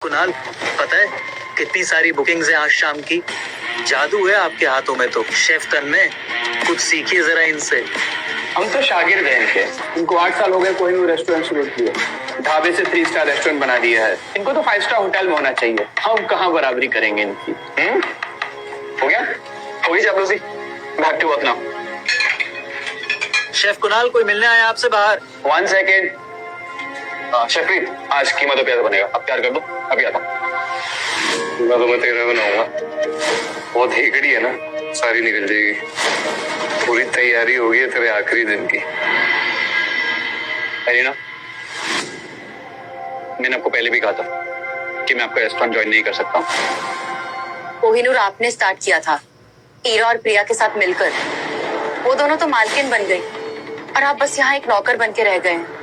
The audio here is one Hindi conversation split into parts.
कुणाल, पता है कितनी सारी बुकिंग्स हैं आज शाम की। जादू है आपके हाथों में तो। शेफ तन्मय, कुछ सीखिए जरा इनसे। हम तो शागिर्द हैं इनके। इनको 8 साल हो गए कोहिनूर रेस्टोरेंट शुरू किए, ढाबे से 3 स्टार रेस्टोरेंट बना दिया है। इनको तो 5 स्टार होटल में होना चाहिए। हम कहाँ बराबरी करेंगे इनकी। हो गया, हो गई चापलूसी, भाग के अपना। शेफ कुणाल, कोई मिलने आया आपसे बाहर। 1 सेकेंड। शेफरीत, आज कीमा तो प्याज बनेगा, अब तैयार कर दो, अभी आता हूँ। तो मैं तेरा बनाऊंगा। बहुत हेकड़ी है ना, सारी निकल जाएगी। पूरी तैयारी हो गई है तेरे आखिरी दिन की। अरीना, मैंने आपको पहले भी कहा था कि मैं आपका रेस्टोरेंट ज्वाइन नहीं कर सकता। कोहिनूर आपने स्टार्ट किया था ईरा और प्रिया के साथ मिलकर। वो दोनों तो मालकिन बन गई और आप बस यहाँ एक नौकर बन के रह गए हैं।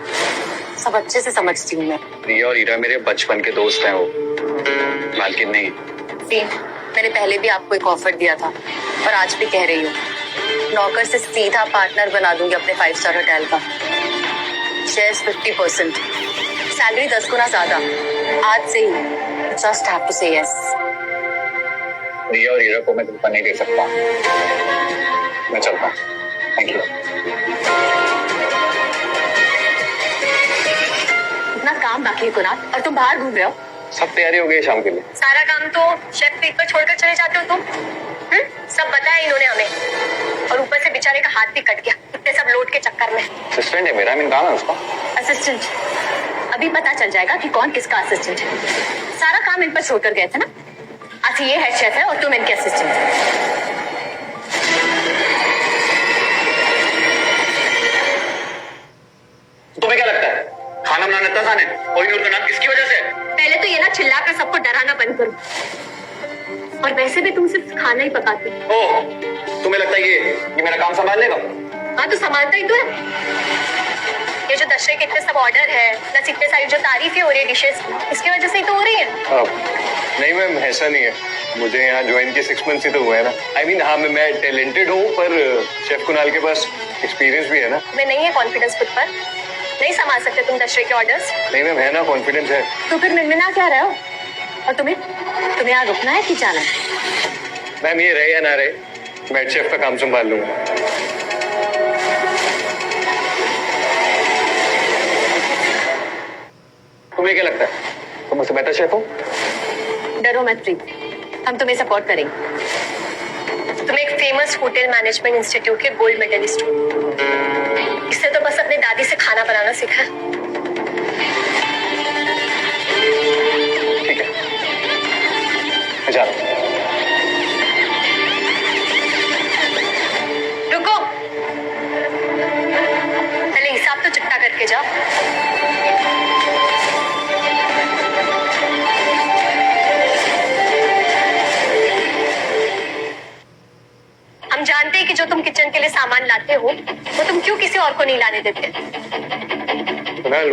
सब अच्छे से समझती हूँ मैं। प्रिया और ईरा मेरे बचपन के दोस्त हैं, वो मालकिन नहीं। मैंने पहले भी आपको एक ऑफर दिया था और आज भी कह रही हूँ, नौकर से सीधा पार्टनर बना दूंगी अपने 5 स्टार होटल का। शेयर्स 50%, सैलरी 10 गुना ज्यादा। आज से ही जस्ट हैव टू से यस। प्रिया और ईरा को मैं धोखा नहीं दे सकता। मैं चलता हूँ, थैंक यू। इतना काम बाकी है कुणाल और तुम बाहर घूम रहे हो। सब तैयारी हो गई शाम के लिए। सारा काम तो शेफ प्रीत पर छोड़कर चले जाते हो तुम। सब बताया इन्होंने हमें, और ऊपर से बेचारे का हाथ भी कट गया इतने सब लोड के चक्कर में। असिस्टेंट है मेरा, मैं कहा उसका असिस्टेंट? अभी पता चल जाएगा कि कौन किसका असिस्टेंट है। सारा काम इन पर छोड़कर गए थे ना। आज ये हेड शेफ है और तुम इनके असिस्टेंट है। तुम्हें क्या लगता है खाना बनाना इतना आसान है? कोहिनूर का नाम किसकी वजह से? पहले तो ये ना चिल्ला कर सबको डराना बंद करो। और वैसे भी तुम सिर्फ खाना ही पकाते हो। ओह, तुम्हें लगता है ये मेरा काम संभाल लेगा? हाँ तो संभालता ही तो है। ये जो दशहरे के इतने सब ऑर्डर है, प्लस इतने सारी जो तारीफें हो रही है डिशेस, इसकी वजह से ही तो हो रही है। नहीं मैम, ऐसा नहीं है। मुझे यहाँ ज्वाइन के 6 मंथ्स ही तो हुए हैं ना। I mean, हाँ मैं टैलेंटेड हूँ, पर शेफ कुणाल के पास एक्सपीरियंस भी है ना। मैं नहीं है कॉन्फिडेंस खुद पर, नहीं संभाल सकते तुम दशहरे के ऑर्डर्स। नहीं मैम, है ना, कॉन्फिडेंस है। तो फिर मिनमिना क्या रहे हो? और तुम्हें यहाँ रुकना है कि जाना है? मैम ये रहे या ना रहे, मैं हेड शेफ का काम संभाल लूंगा। तुम्हें क्या लगता है तुम मुझसे बेहतर शेफ हो? डरो मत प्रीत, हम तुम्हें सपोर्ट करेंगे। तुम एक फेमस होटल मैनेजमेंट इंस्टीट्यूट के गोल्ड मेडलिस्ट हो। इससे तो बस अपनी दादी से खाना बनाना सीखा। ठीक है, मैं जा रहा हूं। रुको, पहले हिसाब तो चुकता करके जाओ। हम जानते हैं कि जो तुम किचन के लिए सामान लाते हो वो तुम क्यों किसी और को नहीं लाने देते। कुणाल,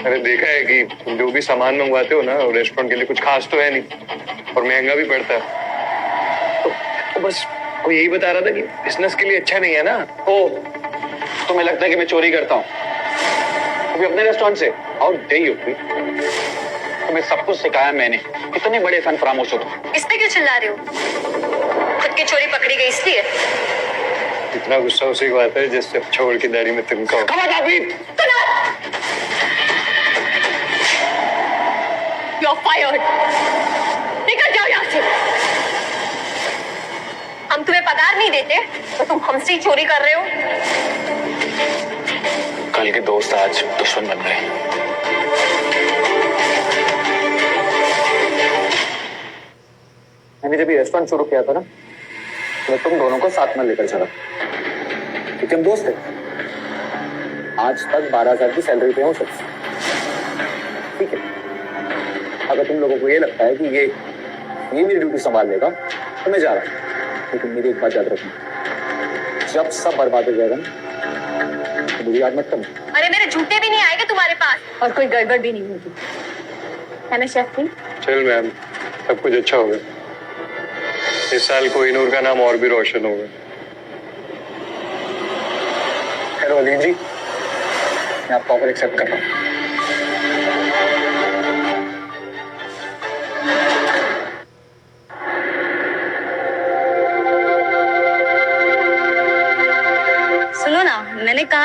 मैंने देखा है कि तुम जो भी सामान मंगवाते हो ना, रेस्टोरेंट के लिए कुछ खास तो है नहीं और महंगा भी पड़ता है। तो बस वो यही बता रहा था कि बिजनेस के लिए अच्छा नहीं है ना। ओ, तुम्हें लगता है कि मैं चोरी करता हूँ? अभी अपने रेस्टोरेंट से आउट डे होती। तुम्हें सब कुछ सिखाया मैंने। इतने बड़े फैन फरामोश हो तुम। इस पे क्यों चिल्ला रहे हो? खुद की चोरी पकड़ी गई इसलिए? इतना गुस्सा उसी को आता है जिससे छोड़ की दाढ़ी में तिनका हो। You're fired. निकल जाओ यहाँ से। हम तुम्हें पगार नहीं देते तो तुम हमसे ही चोरी कर रहे हो। कल के दोस्त आज दुश्मन बन गए। मैंने जब ये रेस्टोरेंट शुरू किया था ना, तो तुम दोनों को साथ में लेकर चला, क्योंकि हम दोस्त थे। आज तक 12,000 की सैलरी पे हूँ सिर्फ। ठीक है, अगर तुम लोगों को ये लगता है कि ये मेरी ड्यूटी संभाल लेगा तो मैं जा रहा हूँ। लेकिन मेरी एक बात याद रखना, जब सब बर्बाद हो जाएगा ना तो मुझे याद मत करना। अरे मेरे जूते भी नहीं आएंगे तुम्हारे पास और कोई गड़बड़ भी नहीं होगी, है ना शेफ जी? चल मैम, सब कुछ अच्छा होगा। इस साल कोहिनूर का नाम और भी रोशन होगा। हेलो अलीन जी, मैं आपका ऑफर एक्सेप्ट कर रहा हूँ।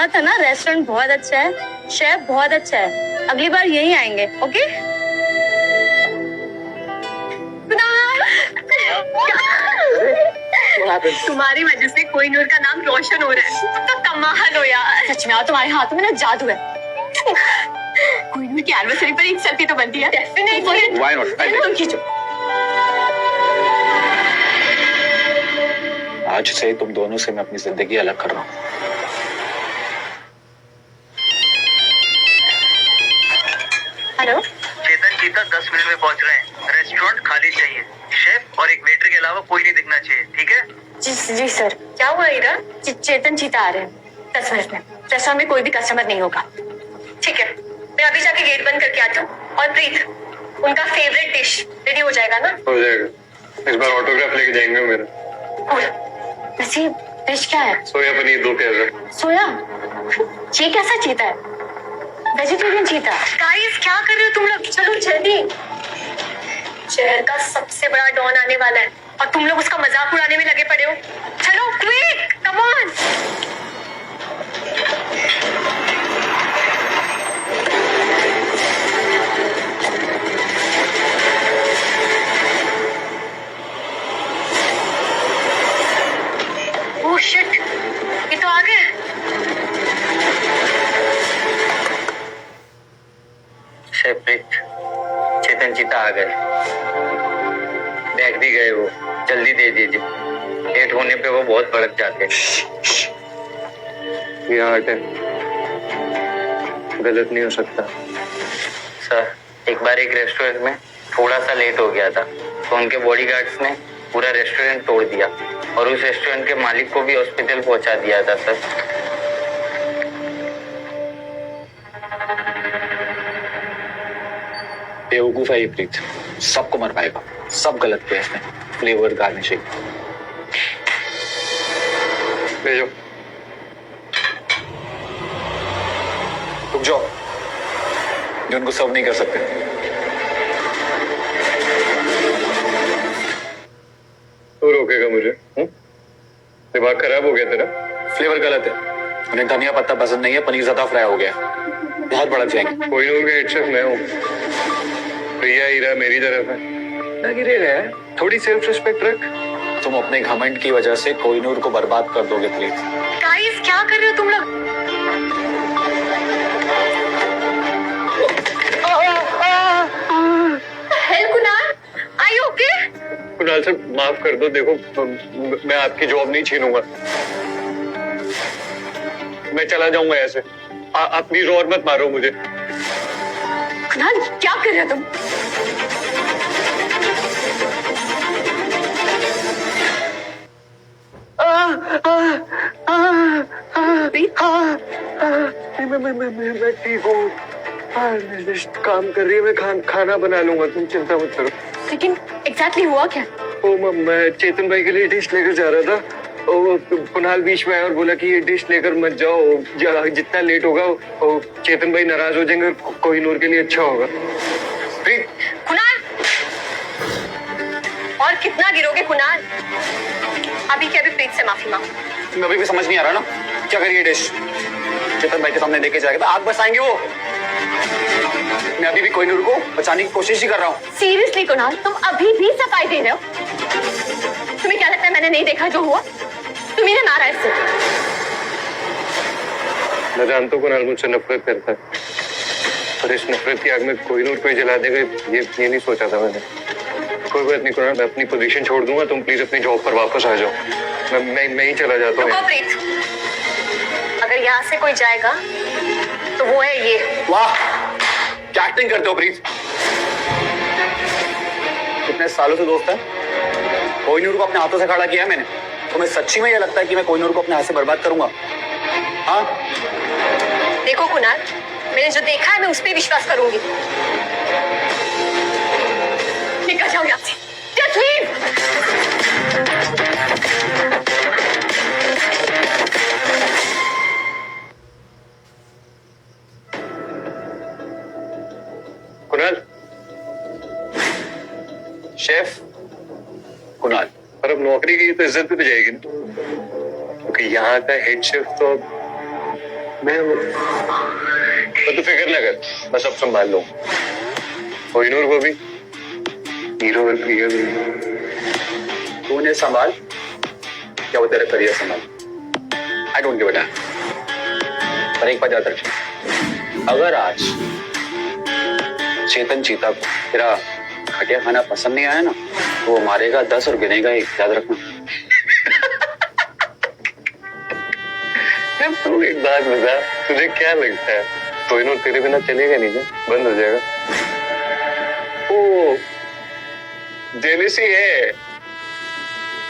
कहा था ना रेस्टोरेंट बहुत अच्छा है, शेफ बहुत अच्छा है, अगली बार यहीं आएंगे। ओके तुम्हारी वजह से कोहिनूर का नाम रोशन हो रहा है। तुम तो कमाल हो यार, सच में। तुम्हारे हाथों में ना जादू है। कोहिनूर की एनिवर्सरी पर एक सेल्फी तो बनती है। Definitely, why not. खींचो। आज से तुम दोनों से मैं अपनी जिंदगी अलग कर रहा हूँ। हेलो चेतन चीता 10 मिनट में पहुंच रहे हैं। रेस्टोरेंट खाली चाहिए। शेफ और एक वेटर के अलावा कोई नहीं दिखना चाहिए, ठीक है? जी सर। क्या हुआ हीरा? चेतन चीता आ रहे हैं 10 मिनट में। रेस्टोरेंट में कोई भी कस्टमर नहीं होगा। ठीक है, मैं अभी जाके गेट बंद करके आता हूँ। और प्रीत, उनका फेवरेट डिश रेडी हो जाएगा ना? हो जाएगा। इस बार ऑटोग्राफ लेके जाएंगे मेरा। वैसे डिश क्या है? सोया पनीर 2 प्याजा। सोया? ये कैसा चीता है? वेजिटेरियन चीता। गाइस क्या कर रहे हो तुम लोग? चलो जल्दी, शहर का सबसे बड़ा डॉन आने वाला है और तुम लोग उसका मजाक उड़ाने में लगे पड़े हो। चलो quick, come on. Oh shit, ये तो आ गए। शेफ प्रीत, चेतन चीता आ गए। बैठ भी गए वो। जल्दी दे दीजिए, लेट होने पे वो बहुत भड़क जाते हैं। ये आर्ट है, गलत नहीं हो सकता। सर, एक बार एक रेस्टोरेंट में थोड़ा सा लेट हो गया था तो उनके बॉडीगार्ड्स ने पूरा रेस्टोरेंट तोड़ दिया और उस रेस्टोरेंट के मालिक को भी हॉस्पिटल पहुंचा दिया था सर। बेवकूफ है ये प्रीत, सबको मर पाएगा। सब गलत किया इसने। फ्लेवर गार्निशिंग भेजो। रुक जाओ, जो उनको सर्व नहीं कर सकते। तो रोकेगा मुझे? दिमाग खराब हो गया तेरा? फ्लेवर गलत है। उन्हें धनिया पत्ता पसंद नहीं है, पनीर ज्यादा फ्राई हो गया। बहुत भड़क जाएंगे। कोहिनूर का हेड शेफ मैं हूँ। प्रिया हीरा मेरी तरफ है ना। गिरे रहे, थोड़ी सेल्फ रिस्पेक्ट रख। तुम अपने घमंड की वजह से कोहिनूर को बर्बाद कर दोगे प्लीज। गाइस क्या कर रहे हो तुम लोग? Help Kunal, are you okay? Kunal sir माफ कर दो। देखो मैं आपकी जॉब नहीं छीनूंगा। मैं चला जाऊंगा ऐसे। आप प्लीज और मत मारो मुझे। कुणाल क्या कर रहे हो तुम? मैं ठीक हूँ। काम कर रही है, मैं खाना बना लूंगा, तुम चिंता मत करो। लेकिन एग्जैक्टली हुआ क्या? मैं चेतन भाई के लिए डिश लेकर जा रहा था। कुणाल बीच में आया और बोला कि ये डिश लेकर मत जाओ, जितना लेट होगा चेतन भाई नाराज हो जाएंगे, कोहिनूर के लिए अच्छा होगा। कुणाल, और कितना गिरोगे कुणाल? अभी के अभी प्रीत से माफी मांगो। तुम्हें अभी भी समझ नहीं आ रहा ना क्या करिए डिश? चेतन भाई के सामने देके जाएगा तो आग बरसाएंगे वो। मैं अभी भी कोहिनूर को बचाने की कोशिश ही कर रहा हूँ। सीरियसली कुणाल, तुम अभी भी सफाई दे रहे हो? तुम्हें क्या लगता है मैंने नहीं देखा जो हुआ? तुम्ही ने मारा इससे। मैं जानता हूँ कुणाल मुझसे नफरत करता है, पर इस नफरत की आग में कोहिनूर को ही जला देगा ये नहीं सोचा था मैंने। कोई बात नहीं कुणाल, मैं अपनी पोजीशन छोड़ दूंगा। तुम प्लीज अपनी जॉब पर वापस आ जाओ। मैं ही चला जाता हूँ। प्रीत, अगर यहाँ से कोई जाएगा तो वो है ये। वाह, क्या एक्टिंग करते हो प्रीत। कितने सालों से दोस्त है। कोहिनूर को अपने हाथों से खड़ा किया है मैंने। तुम्हें सच्ची में ये लगता है कि मैं कोहिनूर को अपने हाथ से बर्बाद करूंगा? हाँ देखो कुणाल, मैंने जो देखा है मैं उस पर विश्वास करूंगी। निकल जाओ यहाँ से। Just leave! Kunal, chef Kunal. पर अब नौकरी की तो इज्जत भी तो जाएगी ना, क्योंकि यहाँ का हेड शेफ तो तो तू फिक्र ना कर, मैं सब संभाल लूँ। कोहिनूर को भी, हीरो और प्रिया भी। तू उन्हें संभाल, क्या वो तेरा करियर संभाल। I don't give a dam. पर एक बात याद रख, अगर आज चेतन चीता को तेरा घटिया खाना पसंद नहीं आया ना, तो वो मारेगा 10 और गिनेगा 1, याद रखना। तू एक बात बता, तुझे क्या लगता है कोहिनूर तेरे बिना चलेगा नहीं क्या? बंद हो जाएगा? ओ जेलसी है।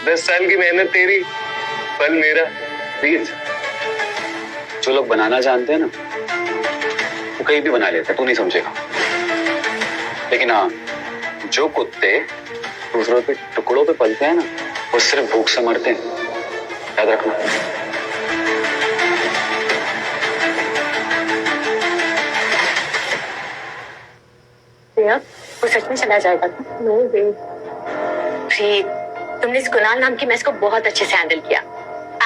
10 साल की मेहनत तेरी, फल मेरा। प्लीज, जो लोग बनाना जानते हैं ना, वो कहीं भी बना लेते हैं, तू नहीं समझेगा। लेकिन हाँ, जो कुत्ते दूसरों के टुकड़ों पे पलते हैं ना, वो सिर्फ भूख से मरते हैं, याद रखना। वो सच में चला जाएगा? नो वे। प्रीत, तुमने इस कुणाल नाम की मैच को बहुत अच्छे से हैंडल किया।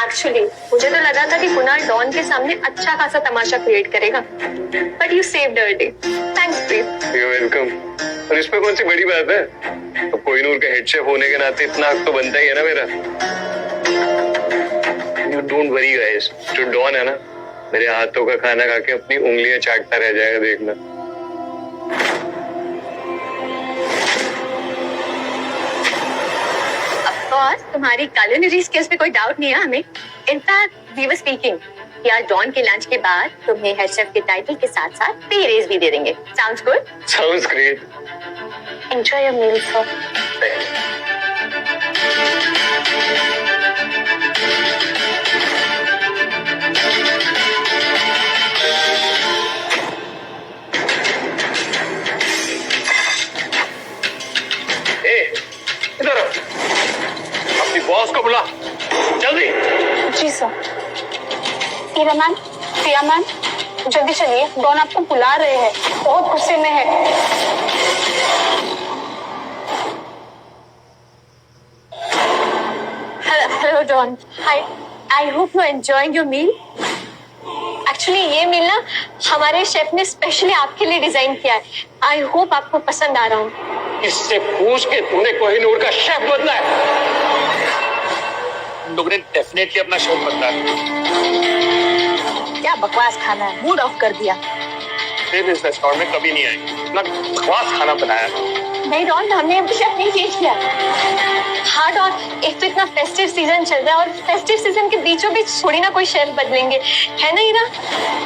एक्चुअली मुझे तो लगा था कि कुणाल डॉन के सामने अच्छा खासा तमाशा क्रिएट करेगा, but you saved our day. Thanks Preet. You welcome. और इसमें कौन सी बड़ी बात है? तो कोहिनूर का हेड शेफ होने के नाते इतना हक तो बनता ही है ना मेरा। यू डोंट वरी गाइस, जो डॉन है ना, मेरे हाथों का खाना खा के अपनी उंगलियां चाटता रह जाएगा, देखना। और तुम्हारी culinary skills पे कोई डाउट नहीं है हमें। इनफैक्ट वी वर स्पीकिंग यार, डॉन के लंच के बाद तुम्हें हेड शेफ के टाइटल के साथ साथ पे रेज भी दे देंगे। Sounds good? Sounds great. Enjoy your meal sir. इधर अपनी बॉस को बुला जल्दी। जी sir. Heera ma'am, Priya ma'am, जल्दी चलिए, डॉन आपको बुला रहे हैं, बहुत गुस्से में है। Hello Don, I hope you enjoying your meal. Actually ये मील ना हमारे शेफ ने स्पेशली आपके लिए डिजाइन किया है। आई होप आपको पसंद आ रहा हूँ। इससे पूछ के तूने कोहिनूर का शेफ बदला है? लोगों ने डेफिनेटली अपना शेफ बदला है। क्या बकवास खाना है, मूड ऑफ कर दिया। फिर इस रेस्टोरेंट में कभी नहीं आएंगे, इतना बकवास खाना बनाया। नहीं डॉन, हमने अभी शेफ नहीं चेंज किया। हाँ डॉन, एक तो इतना फेस्टिव सीजन चल रहा है और फेस्टिव सीजन के बीचों बीच थोड़ी ना कोई शेफ बदलेंगे, है ना हीरा?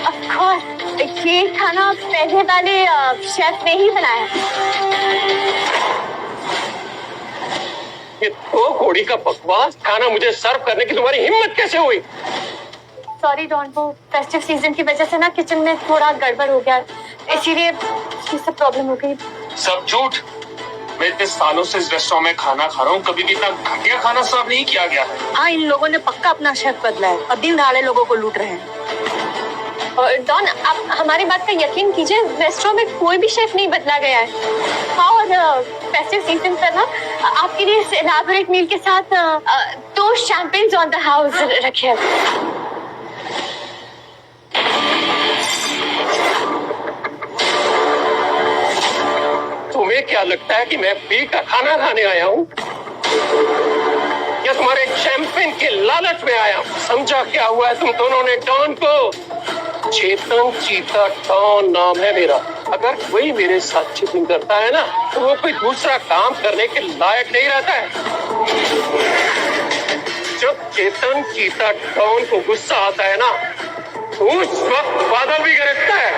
ऑफ कोर्स ये खाना पहले वाले शेफ ने ही बनाया। ये तो कोड़ी का बकवास खाना मुझे सर्व करने की तुम्हारी हिम्मत कैसे हुई? सॉरी डॉन, वो फेस्टिव सीजन की वजह से ना किचन में थोड़ा गड़बड़ हो गया, इसीलिए ये सब प्रॉब्लम हो गई। सब झूठ। मैं इतने सालों से इस रेस्टोरेंट में खाना खा रहा हूँ, कभी भी इतना घटिया खाना सर्व नहीं किया गया है। हाँ, इन लोगों ने पक्का अपना शेफ बदला है और दिन दहाड़े लोगों को लूट रहे हैं। और डॉन, आप हमारी बात का यकीन कीजिए, रेस्टोरेंट में कोई भी शेफ नहीं बदला गया है। हाँ, और फेस्टिव सीजन पर ना आपके लिए इस एलाबोरेट मील के साथ 2 शैंपेन्स ऑन द हाउस रखे हैं। तुम्हें क्या लगता है कि मैं फ्री का खाना खाने आया हूँ या तुम्हारे चैंपियन के लालच में आया हूँ? समझा क्या हुआ है तुम दोनों ने डॉन को? चेतन चीता डॉन नाम है मेरा। अगर कोई मेरे साथ चीटिंग करता है ना, तो वो कोई दूसरा काम करने के लायक नहीं रहता है। जब चेतन चीता डॉन को गुस्सा आता है ना, उस वक्त बादल भी गरजता है।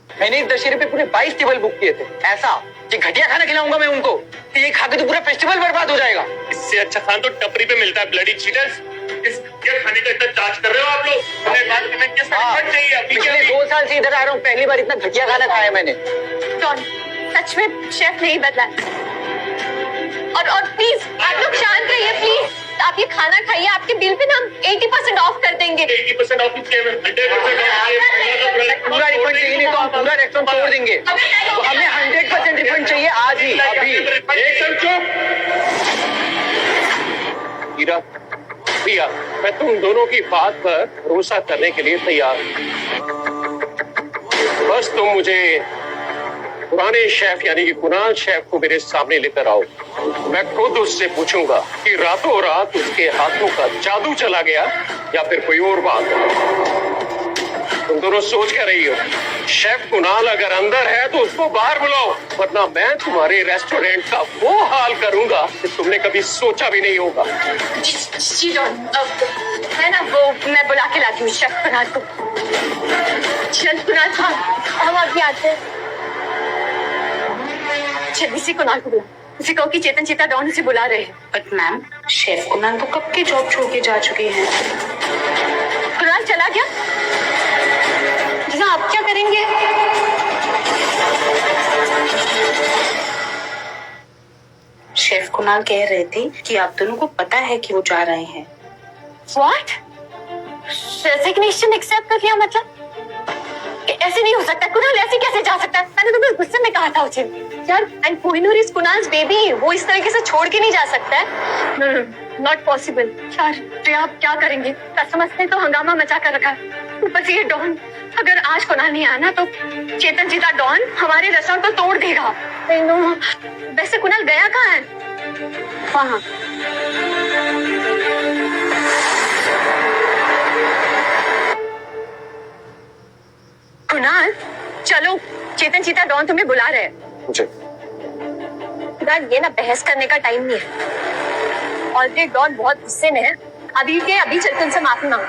मैंने इस दशहरे पे पूरे 22 टेबल बुक किए थे, ऐसा कि घटिया खाना खिलाऊंगा मैं उनको, तो ये खा के तो पूरा फेस्टिवल बर्बाद हो जाएगा। इससे अच्छा खाना तो टपरी पे मिलता है, ब्लडी चीटर्स। इस क्या खाने का इतना चार्ज कर रहे हो आप लोग? हमें बात में किस तरह चाहिए? अभी पिछले 2 साल से इधर आ रहा हूँ, पहली बार इतना घटिया खाना खाया मैंने। डॉन, सच में शेफ नहीं बदला। और प्लीज आप लोग शांत रहिए प्लीज। आप ये खाना खाइए, आपके बिल पे ना हम 80% ऑफ कर देंगे। 80% ऑफ इसके 100% ऑफ। पूरा रिफंड चाहिए, नहीं तो हम पूरा रेस्टोरेंट तोड़ देंगे। तो हमें 100% रिफंड चाहिए आज ही, अभी। एकदम चुप। हीरा, भैया, मैं तुम दोनों की बात पर भरोसा करने के लिए तैयार हूं। बस तुम मुझे पुराने शेफ यानी कि कुणाल शेफ को मेरे सामने लेकर आओ। मैं खुद उससे पूछूंगा कि रातों रात उसके हाथों का जादू चला गया या फिर कोई और बात। तुम दोनों सोच क्या रही हो? शेफ कुणाल अगर अंदर है तो उसको बाहर बुलाओ, वरना मैं तुम्हारे रेस्टोरेंट का वो हाल करूंगा कि तुमने कभी सोचा भी नहीं होगा। जी डॉन, है ना वो मैं बुला के लाती हूँ शेफ कुणाल को। चल कुणाल, हम अभी आते हैं। जल्दी से कुणाल को बुला, उसे कहो कि चेतन चीता डॉन उसे बुला रहे हैं। बट मैम, शेफ कुणाल तो कब के जॉब छोड़ के जा चुके हैं। कुणाल चला गया? आप क्या करेंगे? शेफ कुणाल कह रहे थे कि आप दोनों को पता है कि वो जा रहे हैं। What? रेजिग्नेशन एक्सेप्ट कर लिया मतलब? ऐसे नहीं हो सकता कुणाल, ऐसे कैसे जा सकता है? मैंने तुम्हें गुस्से में कहा था उसे यार। And Kohinoor is Kunal's baby, वो इस तरीके से छोड़ के नहीं जा सकता है। नो, नॉट पॉसिबल यार। तो आप क्या करेंगे? कस्टमर्स ने तो हंगामा मचा कर रखा है, ऊपर से ये डॉन। अगर आज कुणाल नहीं आया ना तो चेतन जीता डॉन हमारे रेस्टोरेंट को तोड़ देगा। वैसे कुणाल गया कहाँ है? हाँ, कुणाल चलो, चेतन चीता डॉन तुम्हें बुला रहे हैं। मुझे कुणाल ये ना बहस करने का टाइम नहीं है। ऑलरेडी डॉन बहुत गुस्से में है। अभी के अभी चेतन से माफी मांगो।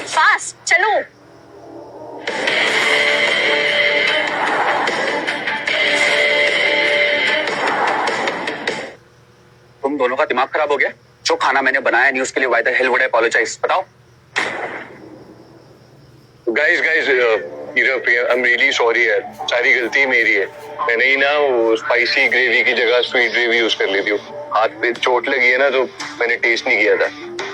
फास्ट चलो। तुम दोनों का दिमाग खराब हो गया? जो खाना मैंने बनाया नहीं उसके लिए why the hell would I apologise? बताओ। Guys I am really sorry यार, सारी गलती मेरी है। मैंने ही ना वो स्पाइसी ग्रेवी की जगह स्वीट ग्रेवी यूज कर ली थी। हाथ पे चोट लगी है ना तो मैंने टेस्ट नहीं किया था।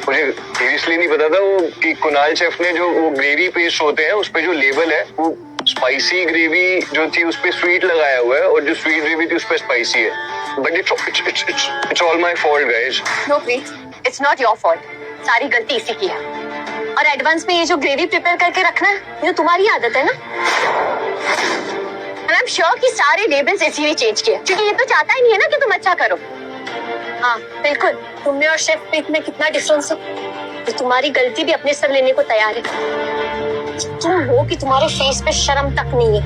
मुझे सीरियसली नहीं पता था वो कि कुणाल शेफ ने जो वो ग्रेवी पेस्ट होते हैं उस पे जो लेबल है वो स्पाइसी ग्रेवी जो थी उस पे स्वीट लगाया हुआ है और जो स्वीट ग्रेवी थी उस पे स्पाइसी है। But it's all my fault guys. No please, it's not your fault. सारी गलती इसी की है। और एडवांस में ये जो ग्रेवी प्रिपेयर करके रखना है ये तो तुम्हारी आदत है ना। आई एम श्योर कि सारे लेबल्स इसीलिए चेंज किए क्योंकि ये तो चाहता ही नहीं है ना कि तुम अच्छा करो। हाँ बिल्कुल, तुमने और शेफ प्रीत में कितना डिफरेंस है। तो तुम्हारी गलती भी अपने सर लेने को तैयार है। तुम हो कि तुम्हारे फेस पे शर्म तक नहीं है।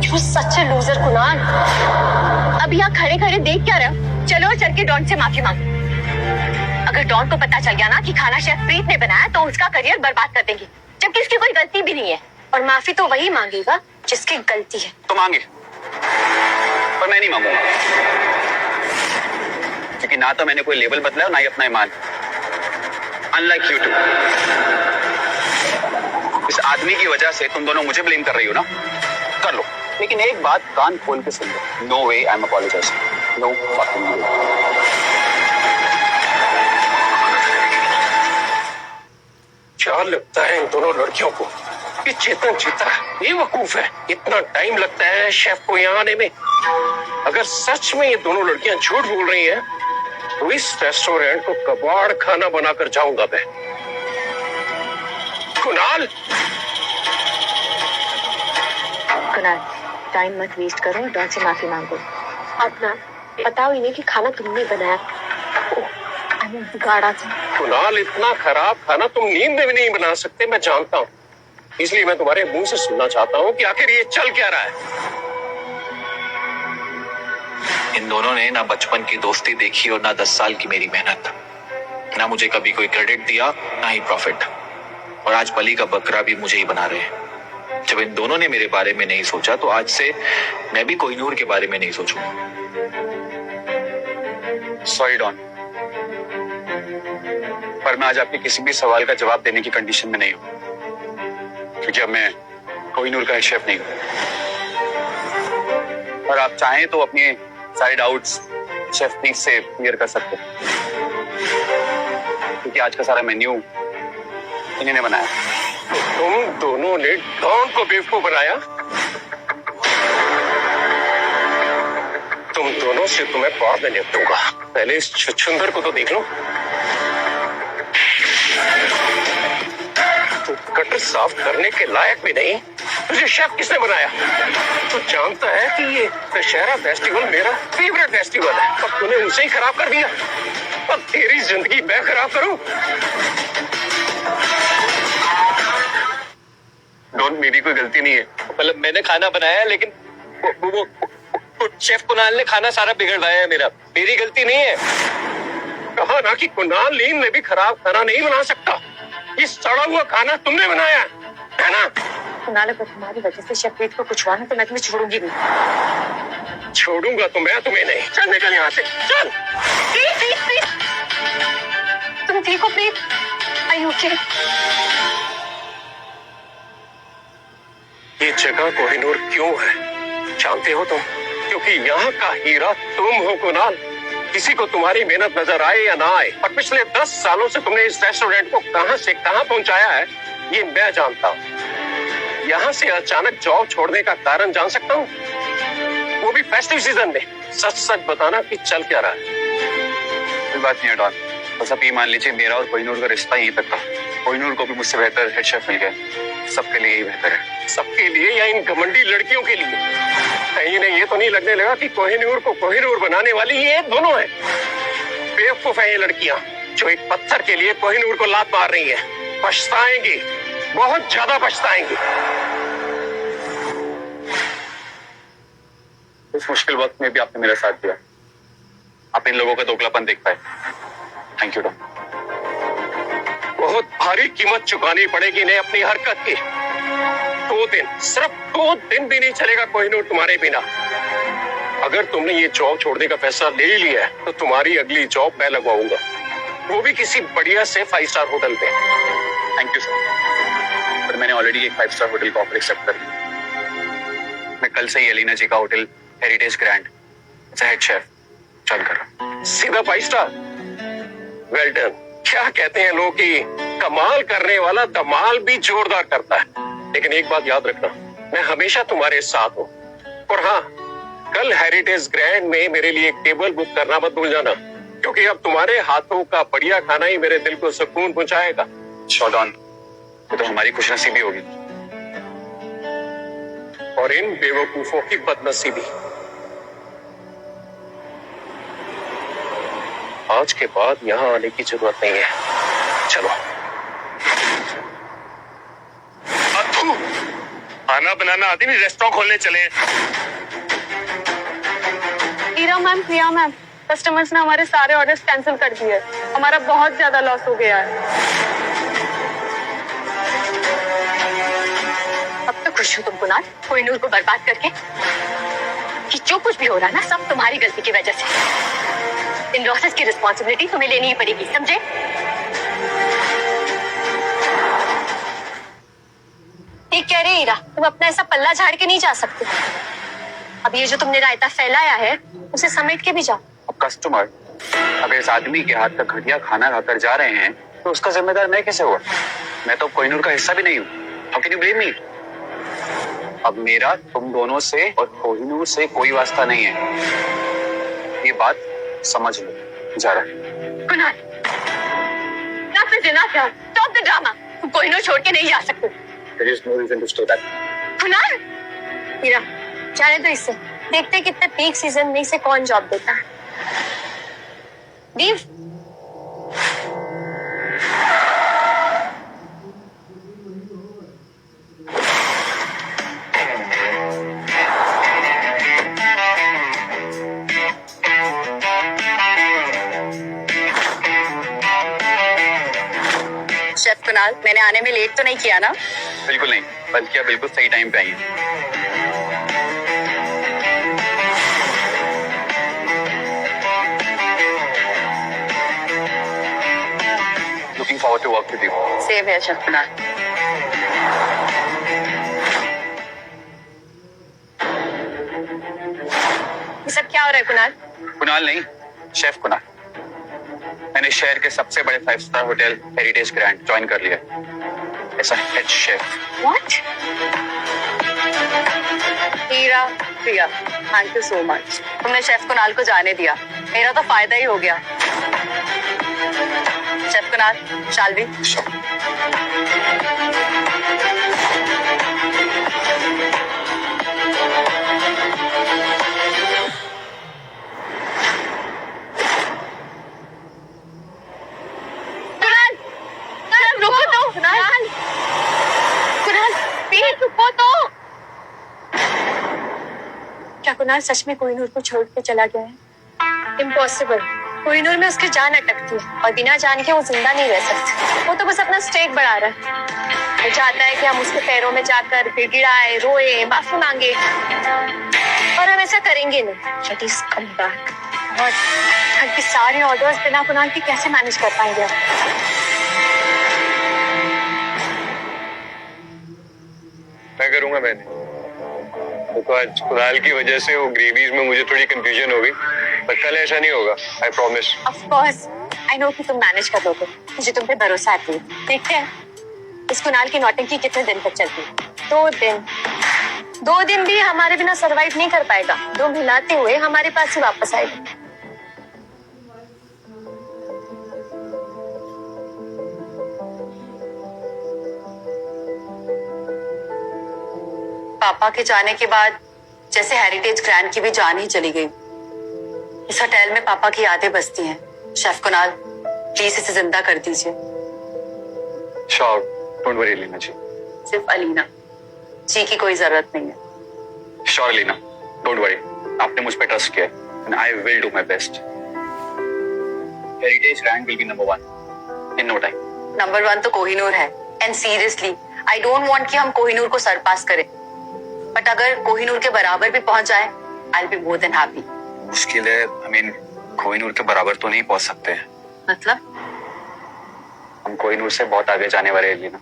You such A loser Kunal. अब यहाँ खड़े खड़े देख क्या रहे हो? चलो और चल के डॉन से माफी मांगो। अगर डॉन को पता चल गया ना कि खाना शेफ प्रीत ने बनाया तो उसका करियर बर्बाद कर देंगे, जबकि इसकी कोई गलती भी नहीं है। और माफी तो वही मांगेगा जिसकी गलती है। तो मांगे, पर मैं नहीं मांगूंगा क्योंकि ना तो मैंने कोई लेबल बदला और ना ही अपना ईमान। अनलाइक यू टू, इस आदमी की वजह से तुम दोनों मुझे ब्लेम कर रही हो ना, कर लो। लेकिन एक बात कान खोल के सुन लो, no way I am apologising, no fucking way. क्या लगता है इन दोनों लड़कियों को कि चेतन चीता बेवकूफ है? इतना टाइम लगता है शेफ को यहाँ आने में। अगर सच में ये दोनों लड़कियां झूठ बोल रही हैं तो इस रेस्टोरेंट को कबाड़ खाना बनाकर जाऊंगा मैं। कुणाल, कुणाल टाइम मत वेस्ट करो, डॉन से माफी मांगो। अब ना बताओ इन्हें कि खाना तुमने बनाया, बिगाड़ा था। कुणाल इतना खराब खाना तुम नींद में भी नहीं बना सकते, मैं जानता हूँ। इसलिए मैं तुम्हारे मुंह से सुनना चाहता हूँ कि आखिर ये चल क्या रहा है। इन दोनों ने ना बचपन की दोस्ती देखी और ना 10 साल की मेरी मेहनत। ना मुझे कभी कोई क्रेडिट दिया ना ही प्रॉफिट। और आज बलि का बकरा भी मुझे ही बना रहे हैं। जब इन दोनों ने मेरे बारे में नहीं सोचा तो आज से मैं भी कोहिनूर के बारे में नहीं सोचूंगा। सॉरी डॉन, पर मैं आज आपके किसी भी सवाल का जवाब देने की कंडीशन में नहीं हूं क्योंकि अब मैं कोहिनूर का हेड शेफ नहीं हूं। और आप चाहें तो अपने सारे डाउट्स शेफ प्रीत से क्लियर कर सकते हैं क्योंकि आज का सारा मेन्यू इन्हीं ने बनाया। तुम दोनों ने डॉन को बेवकूफ बनाया? तुम दोनों से तुम्हें बाद में निपटूंगा। पहले इस छुछुंदर को तो देख लो। तू गटर साफ करने के लायक भी नहीं। तुझे शेफ किसने बनाया? तू जानता है कि ये दशहरा फेस्टिवल मेरा फेवरेट फेस्टिवल है। अब तूने उसे ही खराब कर दिया। अब तेरी जिंदगी मैं खराब करूं? डॉन, मेरी कोई गलती नहीं है। मतलब मैंने खाना बनाया है, लेकिन वो शेफ कुणाल ने खाना सारा बिगड़वाया है मेरा। मेरी गलती नहीं है। कहा ना कि कुणाल लीन में भी खराब खाना नहीं बना सकता। ये सड़ा हुआ खाना तुमने बनाया है ना? कुणाल, अगर तुम्हारी वजह से शेफरीत को कुछ हुआ ना तो मैं तुम्हें छोड़ूंगी नहीं। छोड़ूंगा तो मैं तुम्हें नहीं। चल निकल यहाँ से, चल। प्रीत, तुम ठीक हो प्रीत? Are you okay? ये जगह कोहिनूर क्यों है जानते हो तुम? क्योंकि यहाँ का हीरा तुम हो कुणाल। किसी को तुम्हारी मेहनत नजर आए या ना आए, पर पिछले 10 सालों से तुमने इस रेस्टोरेंट को कहां से कहां पहुंचाया है ये मैं जानता हूँ। यहाँ से अचानक जॉब छोड़ने का कारण जान सकता हूँ, वो भी फेस्टिव सीजन में। सच सच बताना कि चल क्या रहा है। कोई बात नहीं है डॉन, बस आप ये मान लीजिए मेरा और कोहिनूर का रिश्ता यहीं तक था। कोहिनूर को भी मुझसे बेहतर हेड शेफ मिल गया। सबके लिए यही बेहतर है। सबके लिए या इन घमंडी लड़कियों के लिए? कहीं ने ये तो नहीं लगने लगा कि कोहिनूर को कोहिनूर बनाने वाली ये दोनों है? बेवकूफ है ये लड़कियां जो एक पत्थर के लिए कोहिनूर को लात मार रही है। पछताएंगी, बहुत ज्यादा पछताएंगी। इस मुश्किल वक्त में भी आपने मेरा साथ दिया। आप इन लोगों का दोगलापन देख पाए। Thank you Don. बहुत भारी कीमत चुकानी पड़ेगी इन्हें अपनी हरकत की। 2 दिन, सिर्फ 2 दिन भी नहीं चलेगा कोहिनूर तुम्हारे बिना। अगर तुमने ये जॉब छोड़ने का फैसला ले ही लिया है तो तुम्हारी अगली जॉब मैं लगवाऊंगा, वो भी किसी बढ़िया से 5 स्टार होटल पे। थैंक यू सर, पर मैंने ऑलरेडी एक 5 स्टार होटल का ऑफर एक्सेप्ट कर लिया। मैं कल से ही एलिना जी का hotel heritage grand head chef join कर रहा हूँ। सीधा 5 स्टार? Well done. क्या कहते हैं लोग कि कमाल करने वाला धमाल भी जोरदार करता है। लेकिन एक बात याद रखना, मैं हमेशा तुम्हारे साथ हूँ। और हाँ, कल हेरिटेज ग्रैंड में मेरे लिए एक टेबल बुक करना मत भूल जाना, क्योंकि अब तुम्हारे हाथों का बढ़िया खाना ही मेरे दिल को सुकून पहुंचाएगा। शॉडॉन, ये तो हमारी खुशनसीबी होगी। और इन बेवकूफों की बदनसीबी। आज के बाद यहाँ आने की जरूरत नहीं है। चलो। अथू, खाना बनाना आती नहीं, रेस्टोरेंट खोलने चले। हीरा मैम, प्रिया मैम, कस्टमर्स ने हमारे सारे ऑर्डर्स कैंसिल कर दिए। हमारा बहुत ज्यादा लॉस हो गया है। अब तो खुश हो तुम कुणाल, कोहिनूर को बर्बाद करके? कि जो कुछ भी हो रहा है ना, सब तुम्हारी गलती की वजह से। इन लॉसेस की रिस्पॉन्सिबिलिटी तुम्हें लेनी ही पड़ेगी, समझे? ठीक कह रही हीरा, तुम अपना ऐसा पल्ला झाड़ के नहीं जा सकते। अब ये जो तुमने रायता फैलाया है उसे समेट के भी जाओ। अब कस्टमर अगर इस आदमी के हाथ का घटिया खाना खाकर जा रहे हैं तो उसका जिम्मेदार मैं कैसे हुआ? मैं तो कोहिनूर का हिस्सा भी नहीं हूँ। How can you blame me? अब मेरा तुम दोनों से और कोहिनूर से कोई वास्ता नहीं है, ये बात समझ लो जरा। कुणाल, ना फिर ना क्या, स्टॉप द ड्रामा। तुम कोहिनूर छोड़ के नहीं जा सकते। There is no reason to stay back. Kunal, हीरा, जाने दो इससे। देखते हैं कितने पीक सीजन में इसे कौन जॉब देता है। दीव, शेफ कुणाल, मैंने आने में लेट तो नहीं किया ना? बिल्कुल नहीं, बल्कि आप बिल्कुल सही टाइम पे आई हैं। Looking forward to work with you. Save है शेफ कुणाल। ये सब क्या हो रहा है कुणाल? कुणाल नहीं, शेफ कुणाल। मैंने शहर के सबसे बड़े 5 star hotel heritage grand join कर लिया as a head chef. What? Heera, Priya, thank you so much. तुमने शेफ कुणाल को जाने दिया, मेरा तो फायदा ही हो गया। शेफ कुणाल, शाल्वी। कुणाल, कुणाल रुको तो, कुणाल, कुणाल, प्लीज रुको तो। क्या कुणाल सच में कोहिनूर को छोड़ के चला गया है? इम्पॉसिबल। कोहिनूर में उसकी जान अटकती है और बिना जान के वो जिंदा नहीं रह सकती। वो तो बस अपना स्टेक बढ़ा रहा है। वो चाहता है कि हम उसके पैरों में जाकर गिड़गिड़ाए, रोए, माफी मांगे, और हम ऐसा करेंगे नहीं। That is come back। और घर की सारे ऑर्डर्स बिना कुणाल की कैसे मैनेज कर पाएंगे? मैं करूंगा। मैंने तो आज कुणाल की वजह से वो ग्रेवीज में मुझे थोड़ी कंफ्यूजन हो गई, पर कल ऐसा नहीं होगा, I promise. Of course, I know कि तुम मैनेज कर दोगे। मुझे तुम पे भरोसा है। देखते हैं इस कुणाल की नौटंकी कितने दिन तक चलती है। 2 दिन, 2 दिन भी हमारे बिना सरवाइव नहीं कर पाएगा। 2 मिलाते हुए हमारे पास ही वापस आएगा। पापा के जाने के बाद जैसे हेरिटेज ग्रैंड की भी जान ही चली गई। इस होटल में पापा की यादें बसती हैं। शेफ कुणाल, प्लीज इसे जिंदा कर दीजिए। Sure, don't worry Leena ji. सिर्फ अलीना जी की कोई जरूरत नहीं है। Sure Leena, don't worry. आपने मुझ पे ट्रस्ट किया and I will do my best. Heritage grand will be number 1 in no time. Number 1 तो कोहिनूर है, and seriously I don't want कि हम कोहिनूर को सरपास करें, बट अगर कोहिनूर के बराबर भी पहुंच जाए, I will be more than happy. मुश्किल है, आई मीन कोहिनूर के बराबर तो नहीं पहुंच सकते हैं। मतलब? हम कोहिनूर से बहुत आगे जाने वाले हैं लीना।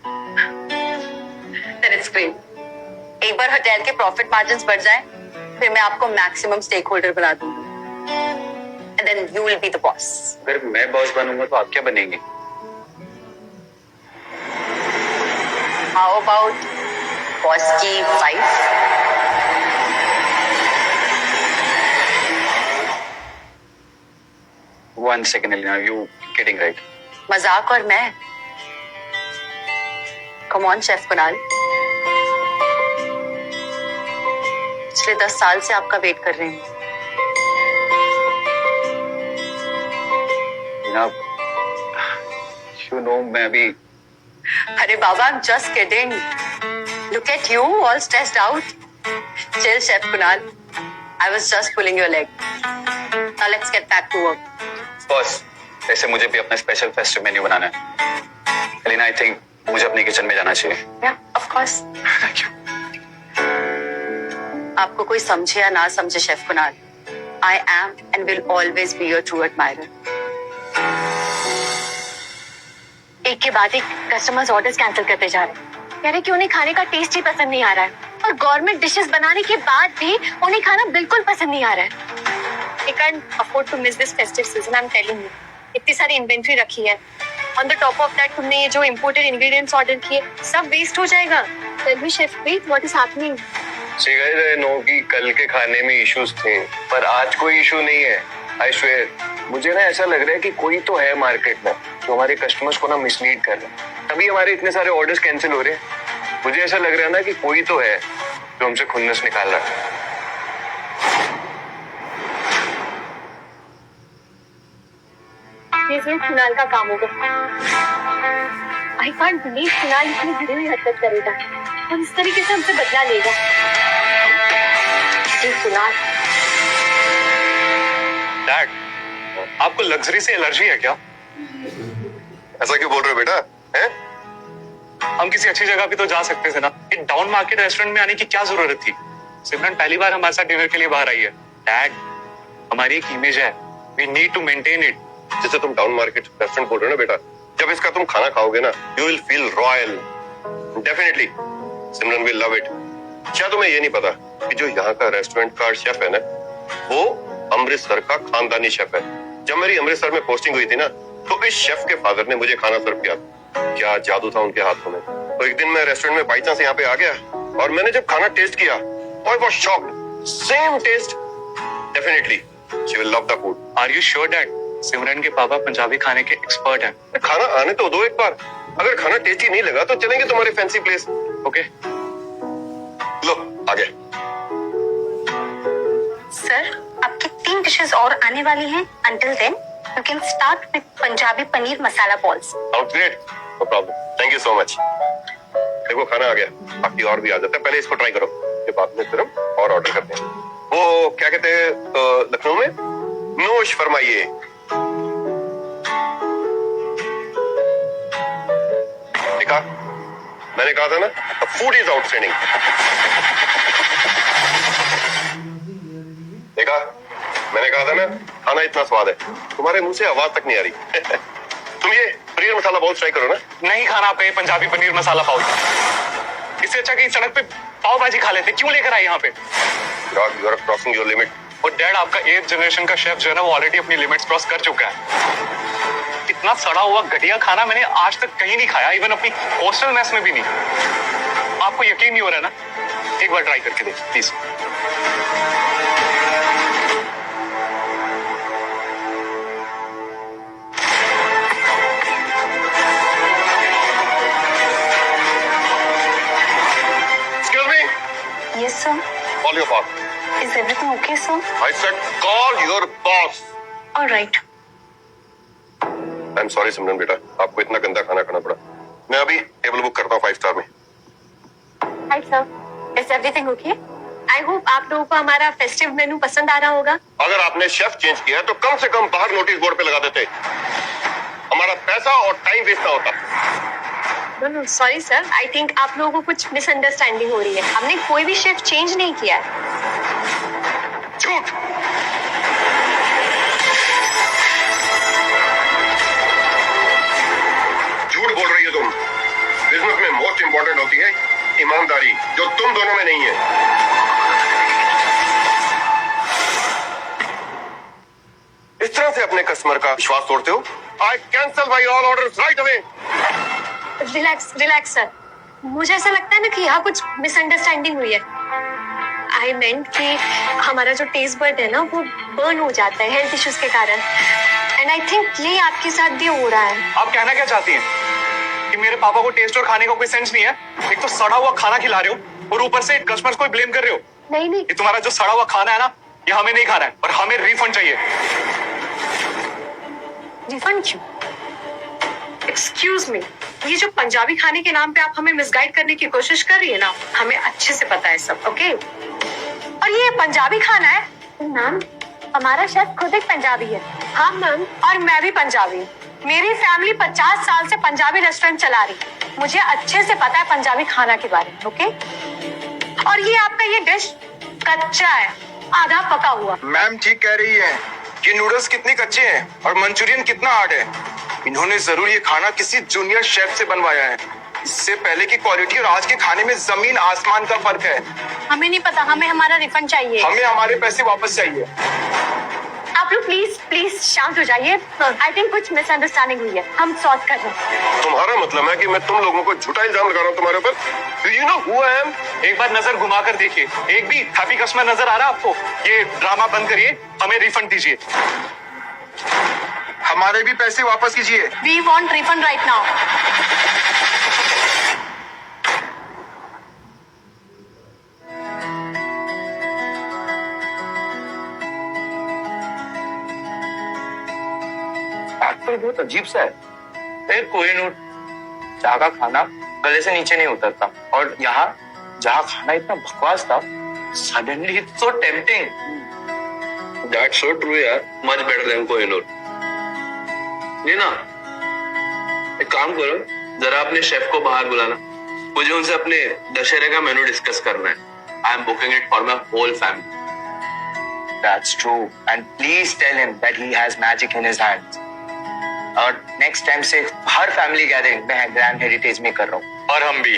Then it's great। एक बार होटल के प्रॉफिट मार्जिन्स बढ़ जाए, फिर मैं आपको मैक्सिमम स्टेक होल्डर बना दूंगी, and then you will be the boss. अगर मैं बॉस बनूंगा तो आप क्या बनेंगे? हाउ अबाउट बॉस की wife? One second, Elena, you getting right? मजाक और मैं? कम ऑन शेफ कुणाल, पिछले 10 साल से आपका वेट कर रहे हैं। You know, मैं अभी। अरे बाबा, I'm just kidding। Look at you, all stressed out। Chill, Chef Kunal। I was just pulling your leg। Now let's get back to work। Boss, ऐसे मुझे भी अपना स्पेशल फेस्टिव मेन्यू बनाना है। एलिना, आई थिंक मुझे अपने किचन में जाना चाहिए। Yeah, of course। Thank you. आपको कोई समझे या ना समझे chef Kunal, I am and will always be your true admirer। एक के बाद एक कस्टमर्स ऑर्डर्स कैंसिल करते जा रहे हैं। कह रहे कि उन्हें खाने का टेस्ट ही पसंद नहीं आ रहा है, और गवर्नमेंट डिशेस बनाने के बाद भी उन्हें खाना बिल्कुल पसंद नहीं आ रहा है। They can't afford to miss this festive season, I'm telling you। इतनी सारी इन्वेंट्री रखी है। On the top of that, तुमने ये जो imported ingredients ऑर्डर किए, सब वेस्ट हो जाएगा। Tell me, Chef Preet, what is happening? See guys, I know कि कल के खाने में इश्यूज थे, पर आज कोई इशू नहीं है। I swear, मुझे ना ऐसा लग रहा है कि कोई तो है मार्केट में जो हमारे कस्टमर्स को ना मिसलीड कर रहा है, तभी हमारे इतने सारे ऑर्डर्स कैंसिल हो रहे हैं। मुझे ऐसा लग रहा है ना कि कोई तो है जो हमसे खुन्नस निकाल रहा है। ये सिर्फ कुणाल का काम होगा। I can't believe कुणाल इतनी बड़ी हुई हरकत करेगा और इस तरीके से हमसे बदला लेगा। ये कुणाल। डैड, आपको लग्जरी से एलर्जी है क्या? ऐसा क्यों बोल रहे हो बेटा? हैं? हम किसी अच्छी जगह भी तो जा सकते थे ना। एक डाउन मार्केट रेस्टोरेंट में आने की क्या जरूरत थी? सिमरन पहली बार हमारे साथ डिनर के लिए बाहर आई है। डैड, हमारी एक इमेज है, we need to maintain it. जैसे तुम टाउन मार्केट रेस्टोरेंट बोल रहे हो ना बेटा, जब इसका तुम खाना खाओगे ना, you will feel royal. Definitely Simran will love it. क्या तुम्हें ये नहीं पता कि जो यहाँ का रेस्टोरेंट का शेफ है ना, वो अमृतसर का खानदानी शेफ है। जब मेरी अमृतसर में पोस्टिंग हुई थी ना, तो इस शेफ के फादर ने मुझे खाना सर्व किया। क्या जादू था उनके हाथों में। तो एक दिन मैं रेस्टोरेंट में बाई चांस यहाँ पे आ गया और मैंने जब खाना टेस्ट किया, I was shocked. Same taste, definitely she will love the food. Are you sure dad? Simran के पापा पंजाबी खाने के एक्सपर्ट हैं। खाना आने तो दो एक बार, अगर खाना टेस्टी नहीं लगा तो चलेंगे तुम्हारे फैंसी प्लेस। ओके लो आ गए। सर, आपकी 3 डिशेस और आने वाली हैं। Until then, you can start with Punjabi paneer masala balls. Out great, no problem, thank you so much. देखो खाना आ गया, बाकी और भी आ जाता है, पहले इसको ट्राई करो, फिर बाद में फिर हम और ऑर्डर करते हैं। वो क्या कहते हैं लखनऊ में, नोश फरमाइए। देखा, मैंने कहा था ना, द फूड इज आउटस्टैंडिंग। देखा, मैंने कहा था ना, खाना इतना स्वाद है, तुम्हारे मुंह से आवाज तक नहीं आ रही। तुम ये पनीर मसाला बहुत ट्राई करो ना। नहीं खाना आप ये पंजाबी पनीर मसाला पाव। इससे अच्छा कि सड़क पे पाव भाजी खा लेते, क्यों लेकर आए यहाँ पे? You are crossing your limit. और डैड, आपका 8th जनरेशन का शेफ जो है ना, वो ऑलरेडी अपनी लिमिट्स क्रॉस कर चुका है। इतना सड़ा हुआ घटिया खाना मैंने आज तक कहीं नहीं खाया, इवन अपनी हॉस्टल मेस में भी नहीं। आपको यकीन नहीं हो रहा है ना? एक बार ट्राई करके देखिए please. Excuse me, Yes, sir. call your boss. Is everything okay, sir? I said call your boss. All right. I'm sorry सिमरन बेटा, आपको इतना गंदा खाना खाना पड़ा। मैं अभी टेबल बुक करता हूँ 5 स्टार में। Hi sir, is everything okay? I hope आप लोगों को हमारा फेस्टिव मेनू पसंद आ रहा होगा। अगर आपने शेफ चेंज किया है तो कम से कम बाहर नोटिस बोर्ड पे लगा देते, हमारा पैसा और टाइम वेस्ट ना होता। No, sorry sir, I think आप लोगों को कुछ मिसअंडरस्टैंडिंग हो रही है। हमने कोई भी शेफ चेंज नहीं किया है। झूठ। झूठ बोल रही हो तुम। बिजनेस में मोस्ट इंपॉर्टेंट होती है ईमानदारी, जो तुम दोनों में नहीं है। इस तरह से अपने कस्टमर का विश्वास तोड़ते हो। I cancel my all orders right away. Relax relax sir, मुझे ऐसा लगता है ना कि यहाँ कुछ मिसअंडरस्टैंडिंग हुई है। आई मेंट कि हमारा जो टेस्ट बर्ड है ना, वो बर्न हो जाता है हेल्थ इश्यूज के कारण, एंड आई थिंक यही आपके साथ भी हो रहा है। आप कहना क्या चाहती हैं? कि मेरे पापा को टेस्ट और खाने का कोई सेंस नहीं है? एक तो सड़ा हुआ खाना खिला रहे हो और ऊपर से कस्टमर्स को ब्लेम कर रहे हो। नहीं नहीं, ये तुम्हारा जो सड़ा हुआ खाना है ना, ये हमें नहीं खाना है और हमें रिफंड चाहिए। रिफंड क्यों? एक्सक्यूज मी, ये जो पंजाबी खाने के नाम पे आप हमें मिसगाइड करने की कोशिश कर रही है ना, हमें अच्छे से पता है सब, ओके? और ये पंजाबी खाना है मैम, हमारा शेफ खुद एक पंजाबी है। हाँ मैम, और मैं भी पंजाबी। मेरी फैमिली 50 साल से पंजाबी रेस्टोरेंट चला रही है, मुझे अच्छे से पता है पंजाबी खाना के बारे में, ओके? और ये आपका ये डिश कच्चा है, आधा पका हुआ। मैम ठीक कह रही है कि नूडल्स कितने कच्चे हैं और मंचूरियन कितना हार्ड है। इन्होंने जरूर ये खाना किसी जूनियर शेफ से बनवाया है। इससे पहले की क्वालिटी और आज के खाने में जमीन आसमान का फर्क है। हमें नहीं पता, हमें हमारा रिफंड चाहिए। हमें हमारे पैसे वापस चाहिए। आप लोग प्लीज प्लीज शांत हो जाइए। आई थिंक कुछ मिसअंडरस्टैंडिंग हुई है, हम सॉर्ट कर रहे हैं। तुम्हारा मतलब है कि मैं तुम लोगों को झूठा इल्जाम लगा रहा हूँ तुम्हारे ऊपर? Do you know who I am? एक बार नजर घुमा कर देखिए, एक भी हैप्पी कस्टमर नजर आ रहा है आपको? ये ड्रामा बंद करिए, हमें रिफंड दीजिए। हमारे भी पैसे वापस कीजिए। We want refund right now. तो बहुत अजीब सा है। कोहिनूर जहाँ का खाना गले से नीचे नहीं उतरता, और यहाँ जहाँ खाना इतना बकवास था, suddenly it's so tempting. That's so true यार, मच बेटर देन कोहिनूर। ये ना, एक काम करो, जरा अपने शेफ को बाहर बुलाना, मुझे उनसे अपने दशहरे का मेनू डिस्कस करना है। I am booking it for my whole family. That's true, and please tell him that he has magic in his hands. और नेक्स्ट टाइम से हर फैमिली गैदरिंग मैं ग्रैंड हेरिटेज में कर रहा हूँ, और हम भी।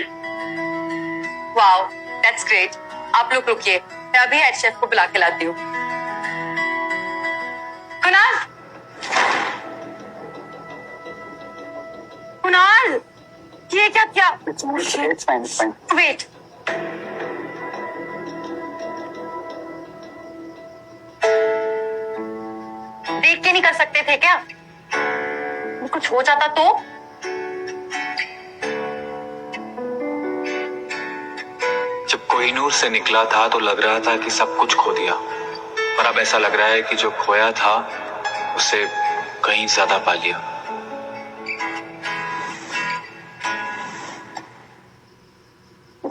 Wow, that's great. आप लोग रुकिए, मैं अभी हेड शेफ को बुला के लाती हूँ। कुणाल, कुणाल, ये क्या किया? It's fine. वेट, कर सकते थे क्या? कुछ हो जाता तो? जब कोहिनूर से निकला था तो लग रहा था कि सब कुछ खो दिया, पर अब ऐसा लग रहा है कि जो खोया था उसे कहीं ज्यादा पा लिया।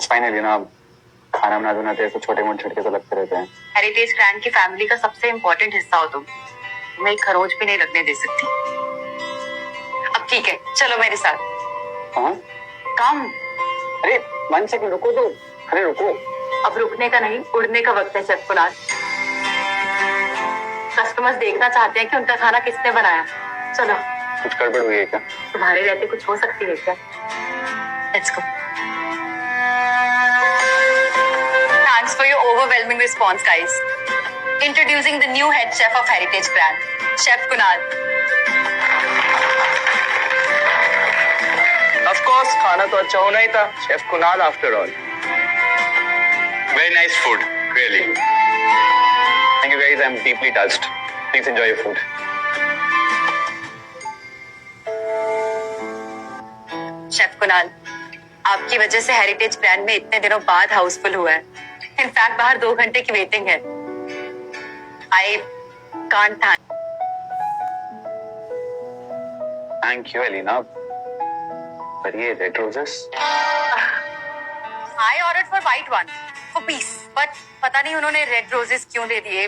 फाइनली ना, खाना बनाते ऐसे छोटे मोटे झटके तो लगते रहते हैं। हेरिटेज ग्रैंड की फैमिली का सबसे इम्पोर्टेंट हिस्सा हो तुम। मैं एक खरोच भी नहीं लगने दे सकती। अब ठीक है, चलो मेरे साथ। कहाँ? कम। अरे 1 सेकंड रुको तो। अरे रुको। अब रुकने का नहीं, उड़ने का वक्त है शेफ कुणाल। कस्टमर्स देखना चाहते हैं कि उनका खाना किसने बनाया। चलो। कुछ गड़बड़ हुई है क्या? तुम्हारे रहते कुछ हो सकती है क्या? Let's go. Thanks for your overwhelming response, guys. Introducing the new head chef of Heritage Brand, Chef Kunal. Of course, खाना तो अच्छा होना ही था, chef Kunal after all. Very nice food, really. Thank you guys, I'm deeply touched. Please enjoy your food. Chef Kunal, आपकी वजह से हेरिटेज ब्रांड में इतने दिनों बाद हाउसफुल हुआ है। इनफैक्ट बाहर 2 घंटे की वेटिंग है। I can't thank you Elena. पर ये red roses? I order for white one for peace, but पता नहीं उन्होंने रेड रोजेस क्यों दे दिए।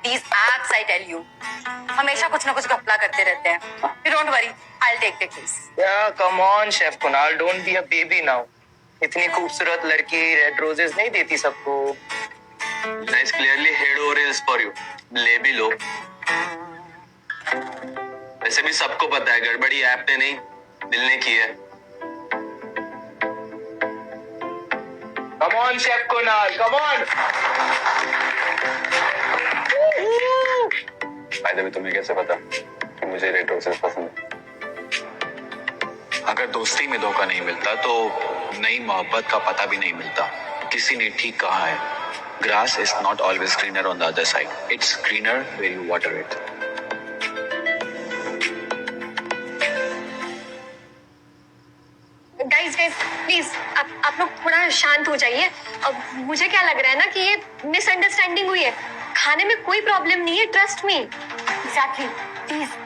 These apps, I tell you, हमेशा कुछ ना कुछ घपला करते रहते हैं। You don't worry, I'll take the case. Yeah, come on, chef Kunal, don't be a baby now. इतनी खूबसूरत लड़की रेड रोजेस नहीं देती सबको। Guys, clearly head over heels for you. ले भी लो। वैसे भी सबको पता है गड़बड़ी ऐप ने नहीं, दिल ने की है। Come on, chef Kunal, come on. फायदे में तुम्हें कैसे पता कि मुझे रेड रोजेस पसंद है? अगर दोस्ती में धोखा नहीं मिलता तो नई मोहब्बत का पता भी नहीं मिलता। किसी ने ठीक कहा है, grass is not always greener on the other side, it's greener where you water it. Guys please आप लोग थोड़ा शांत हो जाइए। अब मुझे क्या लग रहा है ना कि ये मिसअंडरस्टैंडिंग हुई है। खाने में कोई प्रॉब्लम नहीं है, trust me. Exactly,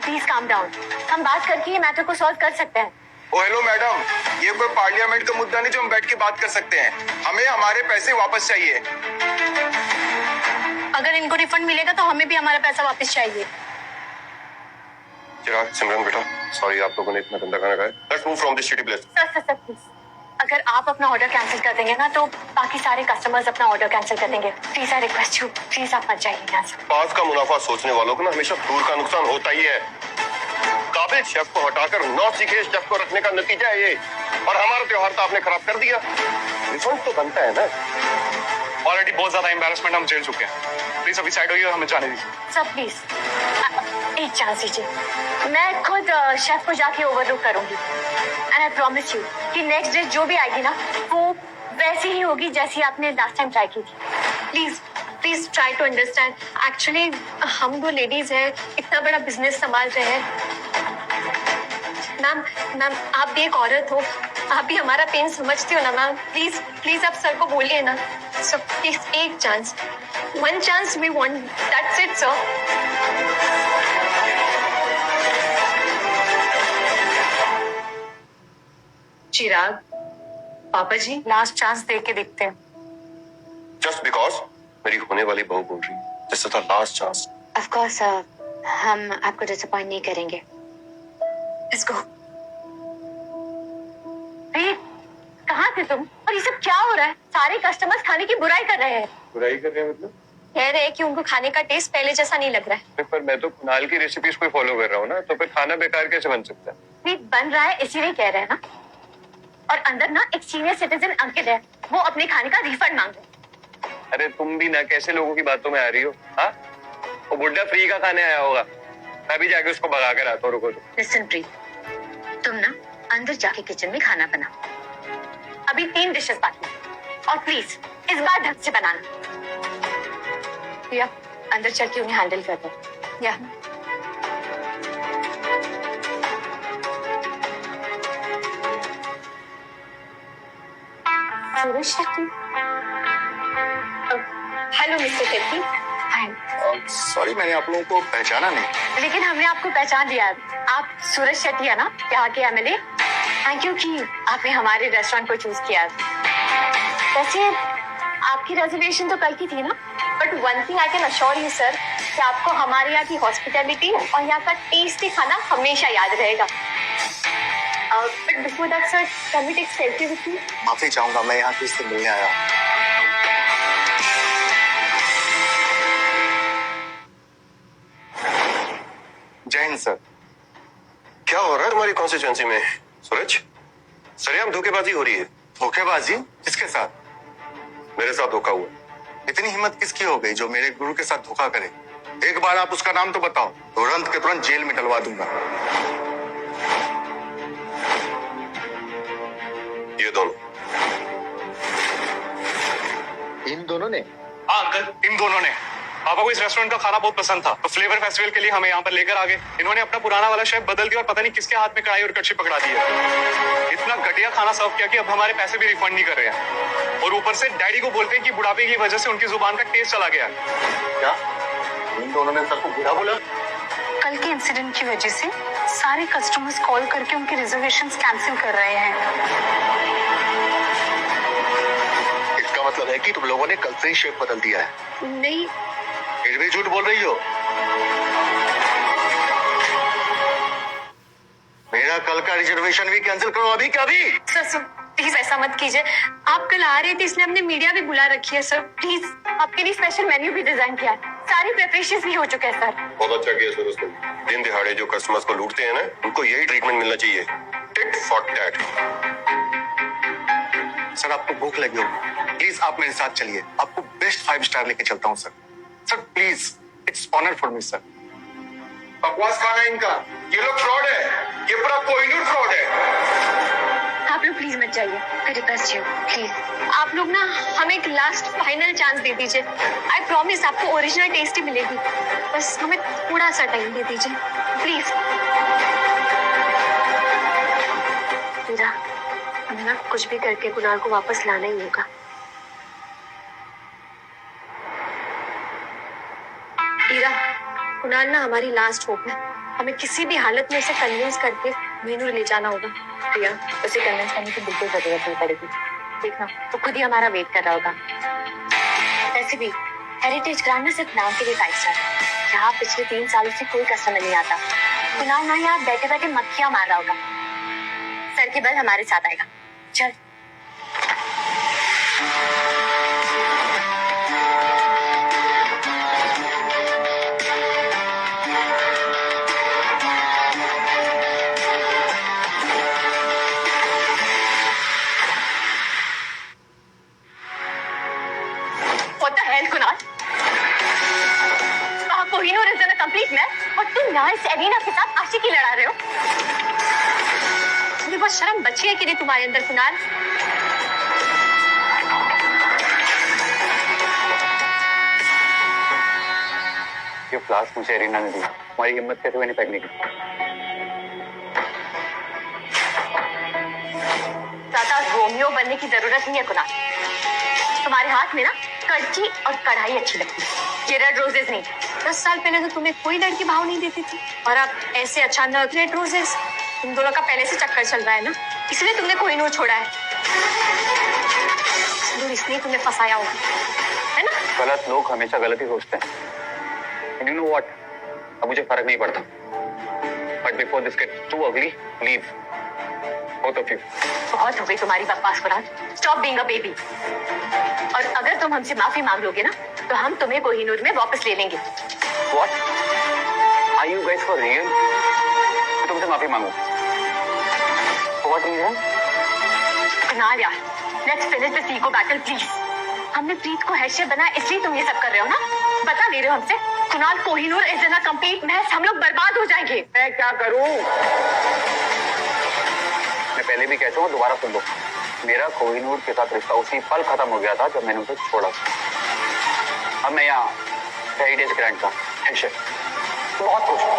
please calm down. हम बात करके ये मैटर को सॉल्व कर सकते हैं। ओ हेलो मैडम, ये कोई पार्लियामेंट का मुद्दा नहीं जो हम बैठ के बात कर सकते हैं। हमें हमारे पैसे वापस चाहिए। अगर इनको रिफंड मिलेगा तो हमें भी हमारा पैसा वापस चाहिए। चिराग, सिमरन बेटा, सॉरी आप लोगों ने इतना गंदा खाना खाया। Let's move from this shitty place. Sir please, अगर आप अपना ऑर्डर कैंसिल कर देंगे ना तो बाकी सारे कस्टमर्स अपना ऑर्डर कैंसिल कर देंगे। Please I request you, please आप मत जाइए यहाँ से। पास का मुनाफा सोचने वालों को ना हमेशा दूर का नुकसान होता ही है। काबिल शेफ को हटाकर नौसिखे शेफ को रखने का नतीजा है ये। और हमारा त्योहार तो आपने खराब कर दिया। रिफंड तो बनता है ना। ऑलरेडी बहुत ज्यादा एम्बैरेसमेंट हम झेल चुके हैं। प्लीज अभी साइड होइए और हमें जाने दीजिए। सर प्लीज एक चांस दीजिए। मैं खुद शेफ को जाके ओवरलुक करूंगी एंड आई प्रॉमिस यू कि नेक्स्ट डे जो भी आएगी ना वो वैसी ही होगी जैसी आपने लास्ट टाइम ट्राई की थी। Please try to understand. Actually हम 2 लेडीज हैं, इतना बड़ा बिजनेस संभाल रहे हैं। मैम आप भी एक औरत हो, आप भी हमारा पेन समझती हो ना मैम। प्लीज आप सर को बोलिए ना। सो प्लीज एक chance, 1 chance we want, that's it sir. Chirag, पापा जी लास्ट चांस दे के देखते हैं। जस्ट बिकॉज मेरी होने वाली बहू बोल रही है, this is the last chance. Of course हम आपको डिसअपॉइंट नहीं करेंगे। Let's go. कहाँ थे तुम? और ये सब क्या हो रहा है? सारे कस्टमर्स खाने की बुराई कर रहे हैं। बुराई कर रहे हैं मतलब? कह रहे हैं कि उनको खाने का टेस्ट पहले जैसा नहीं लग रहा है। पर मैं तो कुणाल की रेसिपीज को फॉलो कर रहा हूँ ना, तो फिर खाना बेकार कैसे बन सकता है? नहीं बन रहा है इसीलिए कह रहे हैं ना। और अंदर ना एक सीनियर सिटीजन अंकित है, वो अपने खाने का रिफंड मांग रहे हैं। अरे तुम भी ना कैसे लोगों की बातों में आ रही हो? हाँ, वो बुड्ढा फ्री का खाने आया होगा। मैं भी जाके उसको भगा कर आता हूँ। रुको तो। लिसन प्री, तुम ना अंदर जाके किचन में खाना बना। अभी 3 डिशेस बाकी और प्लीज इस बार ढंग से बनाना। या अंदर चल के उन्हें हैंडल कर दो। या Suraj Shetty. Hello mister Shetty. Hi. Sorry, मैंने आप लोगों को पहचाना नहीं। लेकिन हमने आपको पहचान लिया है। आप सूरज शेट्टी है ना, यहाँ के एमएलए। थैंक यू कि आपने हमारे रेस्टोरेंट को चूज किया। वैसे आपकी रिजर्वेशन तो कल की थी ना, but one thing I can assure you sir कि आपको हमारे यहाँ की हॉस्पिटैलिटी और यहाँ का टेस्टी खाना हमेशा याद रहेगा। But before that sir, can we take selfie with you? माफी चाहूंगा, मैं यहाँ किससे मिलने आया हूँ। जय हिंद सर। क्या हो रहा है तुम्हारी कॉन्स्टिट्यूएंसी में सूरज? सरेआम धोखेबाजी हो रही है। धोखेबाजी? किसके साथ? मेरे साथ धोखा हुआ। इतनी हिम्मत किसकी हो गई जो मेरे गुरु के साथ धोखा करे? एक बार आप उसका नाम तो बताओ, तुरंत के तुरंत जेल में डलवा दूंगा। ये दोनों। इन दोनों ने? हाँ अंकल, इन दोनों ने। पापा को इस रेस्टोरेंट का खाना बहुत पसंद था, तो फ्लेवर फेस्टिवल के लिए हमें यहाँ पर लेकर आ गए। इन्होंने अपना पुराना वाला शेफ बदल दिया और पता नहीं किसके हाथ में कढ़ाई और कड़छी पकड़ा दी है। इतना घटिया खाना सर्व किया कि अब हमारे पैसे भी रिफंड नहीं कर रहे हैं, और ऊपर से डैडी को बोलते हैं कि बुढ़ापे की वजह से उनकी जुबान का टेस्ट चला गया। क्या इन दोनों ने सर को बुरा बोला? कल के इंसिडेंट की वजह से सारे कस्टमर्स कॉल करके उनके रिजर्वेशंस कैंसिल कर रहे हैं। इसका मतलब है कि तुम लोगों ने कल से ही शेफ बदल दिया है? नहीं। फिर भी झूठ बोल रही हो। मेरा कल का रिजर्वेशन भी कैंसिल करो अभी क्या अभी। सर प्लीज ऐसा मत कीजिए। आप कल आ रहे थे इसलिए हमने मीडिया भी बुला रखी है। सर प्लीज, आपके लिए स्पेशल मेन्यू भी डिजाइन किया है। सारी प्रिपरेशंस भी हो चुके हैं सर। बहुत अच्छा किया सूरज तुम। दिन दिहाड़े जो कस्टमर्स को लूटते हैं ना, उनको यही ट्रीटमेंट मिलना चाहिए। Tit for tat. सर आपको भूख लगी होगी, प्लीज आप मेरे साथ चलिए, आपको बेस्ट 5 स्टार लेके चलता हूँ sir. Sir please, it's honour for me sir. बकवास खाना है इनका। ये लोग फ्रॉड है, ये पूरा कोहिनूर फ्रॉड है। आप लोग प्लीज मत जाइए, आई रिक्वेस्ट यू प्लीज। आप लोग ना हमें एक लास्ट फाइनल चांस दे दीजिए। आई प्रॉमिस आपको ओरिजिनल टेस्ट ही मिलेगी, बस हमें थोड़ा सा टाइम दे दीजिए प्लीज। मीरा, हमें ना कुछ भी करके कुणाल को वापस लाना ही होगा। मीरा, कुणाल ना हमारी लास्ट होप है। हमें किसी भी हालत में उसे कन्विंस करके मेनू ले जाना होगा। प्रिया, उसे कन्विंस करने की बिल्कुल जरूरत नहीं पड़ेगी। देखना, तो खुद ही हमारा वेट कर रहा होगा। वैसे भी हेरिटेज ग्रांड ना सिर्फ नाम के लिए 5 स्टार है। यहाँ पिछले 3 सालों से कोई कस्टमर नहीं आता। कुणाल ना यहाँ बैठे बैठे मक्खियां मार रहा होगा। सर के बल हमारे साथ आएगा। चल। What the hell, Kunal? Kohinoor is in a complete mess और तुम यहाँ इस एरिना के साथ आशिकी लड़ा रहे हो। मुझे बहुत शर्म बची है कि नहीं तुम्हारे अंदर, कुणाल? ये फ्लास्क मुझे एरिना ने दिया, तुम्हारी हिम्मत कैसे मैंने फेंकने की? ज्यादा रोमियो बनने की जरूरत नहीं है कुणाल। तुम्हारे हाथ में ना कड़ची और कढ़ाई अच्छी लगती है, ये रेड रोजेस नहीं। 10 साल पहले तो तुम्हें कोई लड़की भाव नहीं देती थी, और अब ऐसे अचानक रेड रोजेस। तुम दोनों का पहले से चक्कर चल रहा है ना, इसलिए तुमने कोहिनूर छोड़ा है। इसलिए तुम्हें फंसाया होगा, है ना? गलत लोग हमेशा गलत ही सोचते हैं। And you know what? अब मुझे फर्क नहीं पड़ता। But before this gets too ugly, leave. Both of you. बहुत हो गई तुम्हारी बकवास Kunal. Stop being a baby. और अगर तुम हमसे माफी मांग लोगे ना, तो हम तुम्हें कोहिनूर में वापस ले लेंगे। What? Are you guys for real? मैं तुमसे माफी मांगू। For what reason? कुणाल यार, let's finish this ego battle please. हमने प्रीत को हेड शेफ बनाया इसलिए तुम ये सब कर रहे हो ना? बता दे रहे हो हमसे? Kunal, Kohinoor is in a complete mess, हम लोग बर्बाद हो जाएंगे। मैं क्या करूं? मैं पहले भी कहता हूँ, दोबारा सुन लो। मेरा कोहिनूर के साथ रिश्ता उसी पल खत्म हो गया था जब मैंने उसे छोड़ा। अब मैं यहाँ हेरिटेज ग्रैंड का हेड शेफ, बहुत खुश हूँ।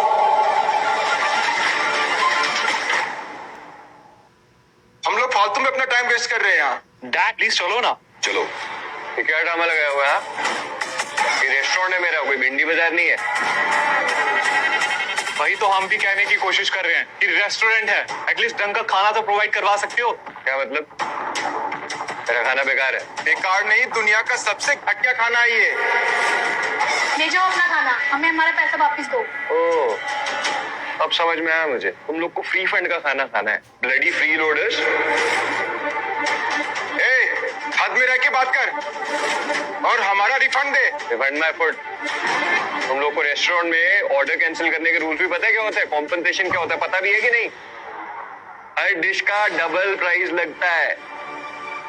हम लोग फालतू में अपना टाइम वेस्ट कर रहे हैं यहाँ। डैड प्लीज चलो ना। चलो, ये क्या ड्रामा लगाया हुआ है? ये रेस्टोरेंट है मेरा, कोई भिंडी बाजार नहीं है। वही तो हम भी कहने की कोशिश कर रहे हैं कि रेस्टोरेंट है, एटलीस्ट ढंग का खाना तो प्रोवाइड करवा सकते हो। क्या मतलब? मेरा खाना बेकार है? बेकार नहीं, दुनिया का सबसे घटिया खाना है ये। ले जाओ अपना खाना, हमें हमारा पैसा वापस दो। ओह, अब समझ में आया मुझे, तुम लोग को फ्री फंड का खाना खाना है। Bloody free loaders. हद में रह के बात कर और हमारा refund they. Refund my food. तुम लोग को रेस्टोरेंट में ऑर्डर कैंसिल करने के रूल्स भी पता है क्या होता है? कॉम्पनसेशन क्या होता है पता भी है कि नहीं? हर डिश का डबल प्राइस लगता है,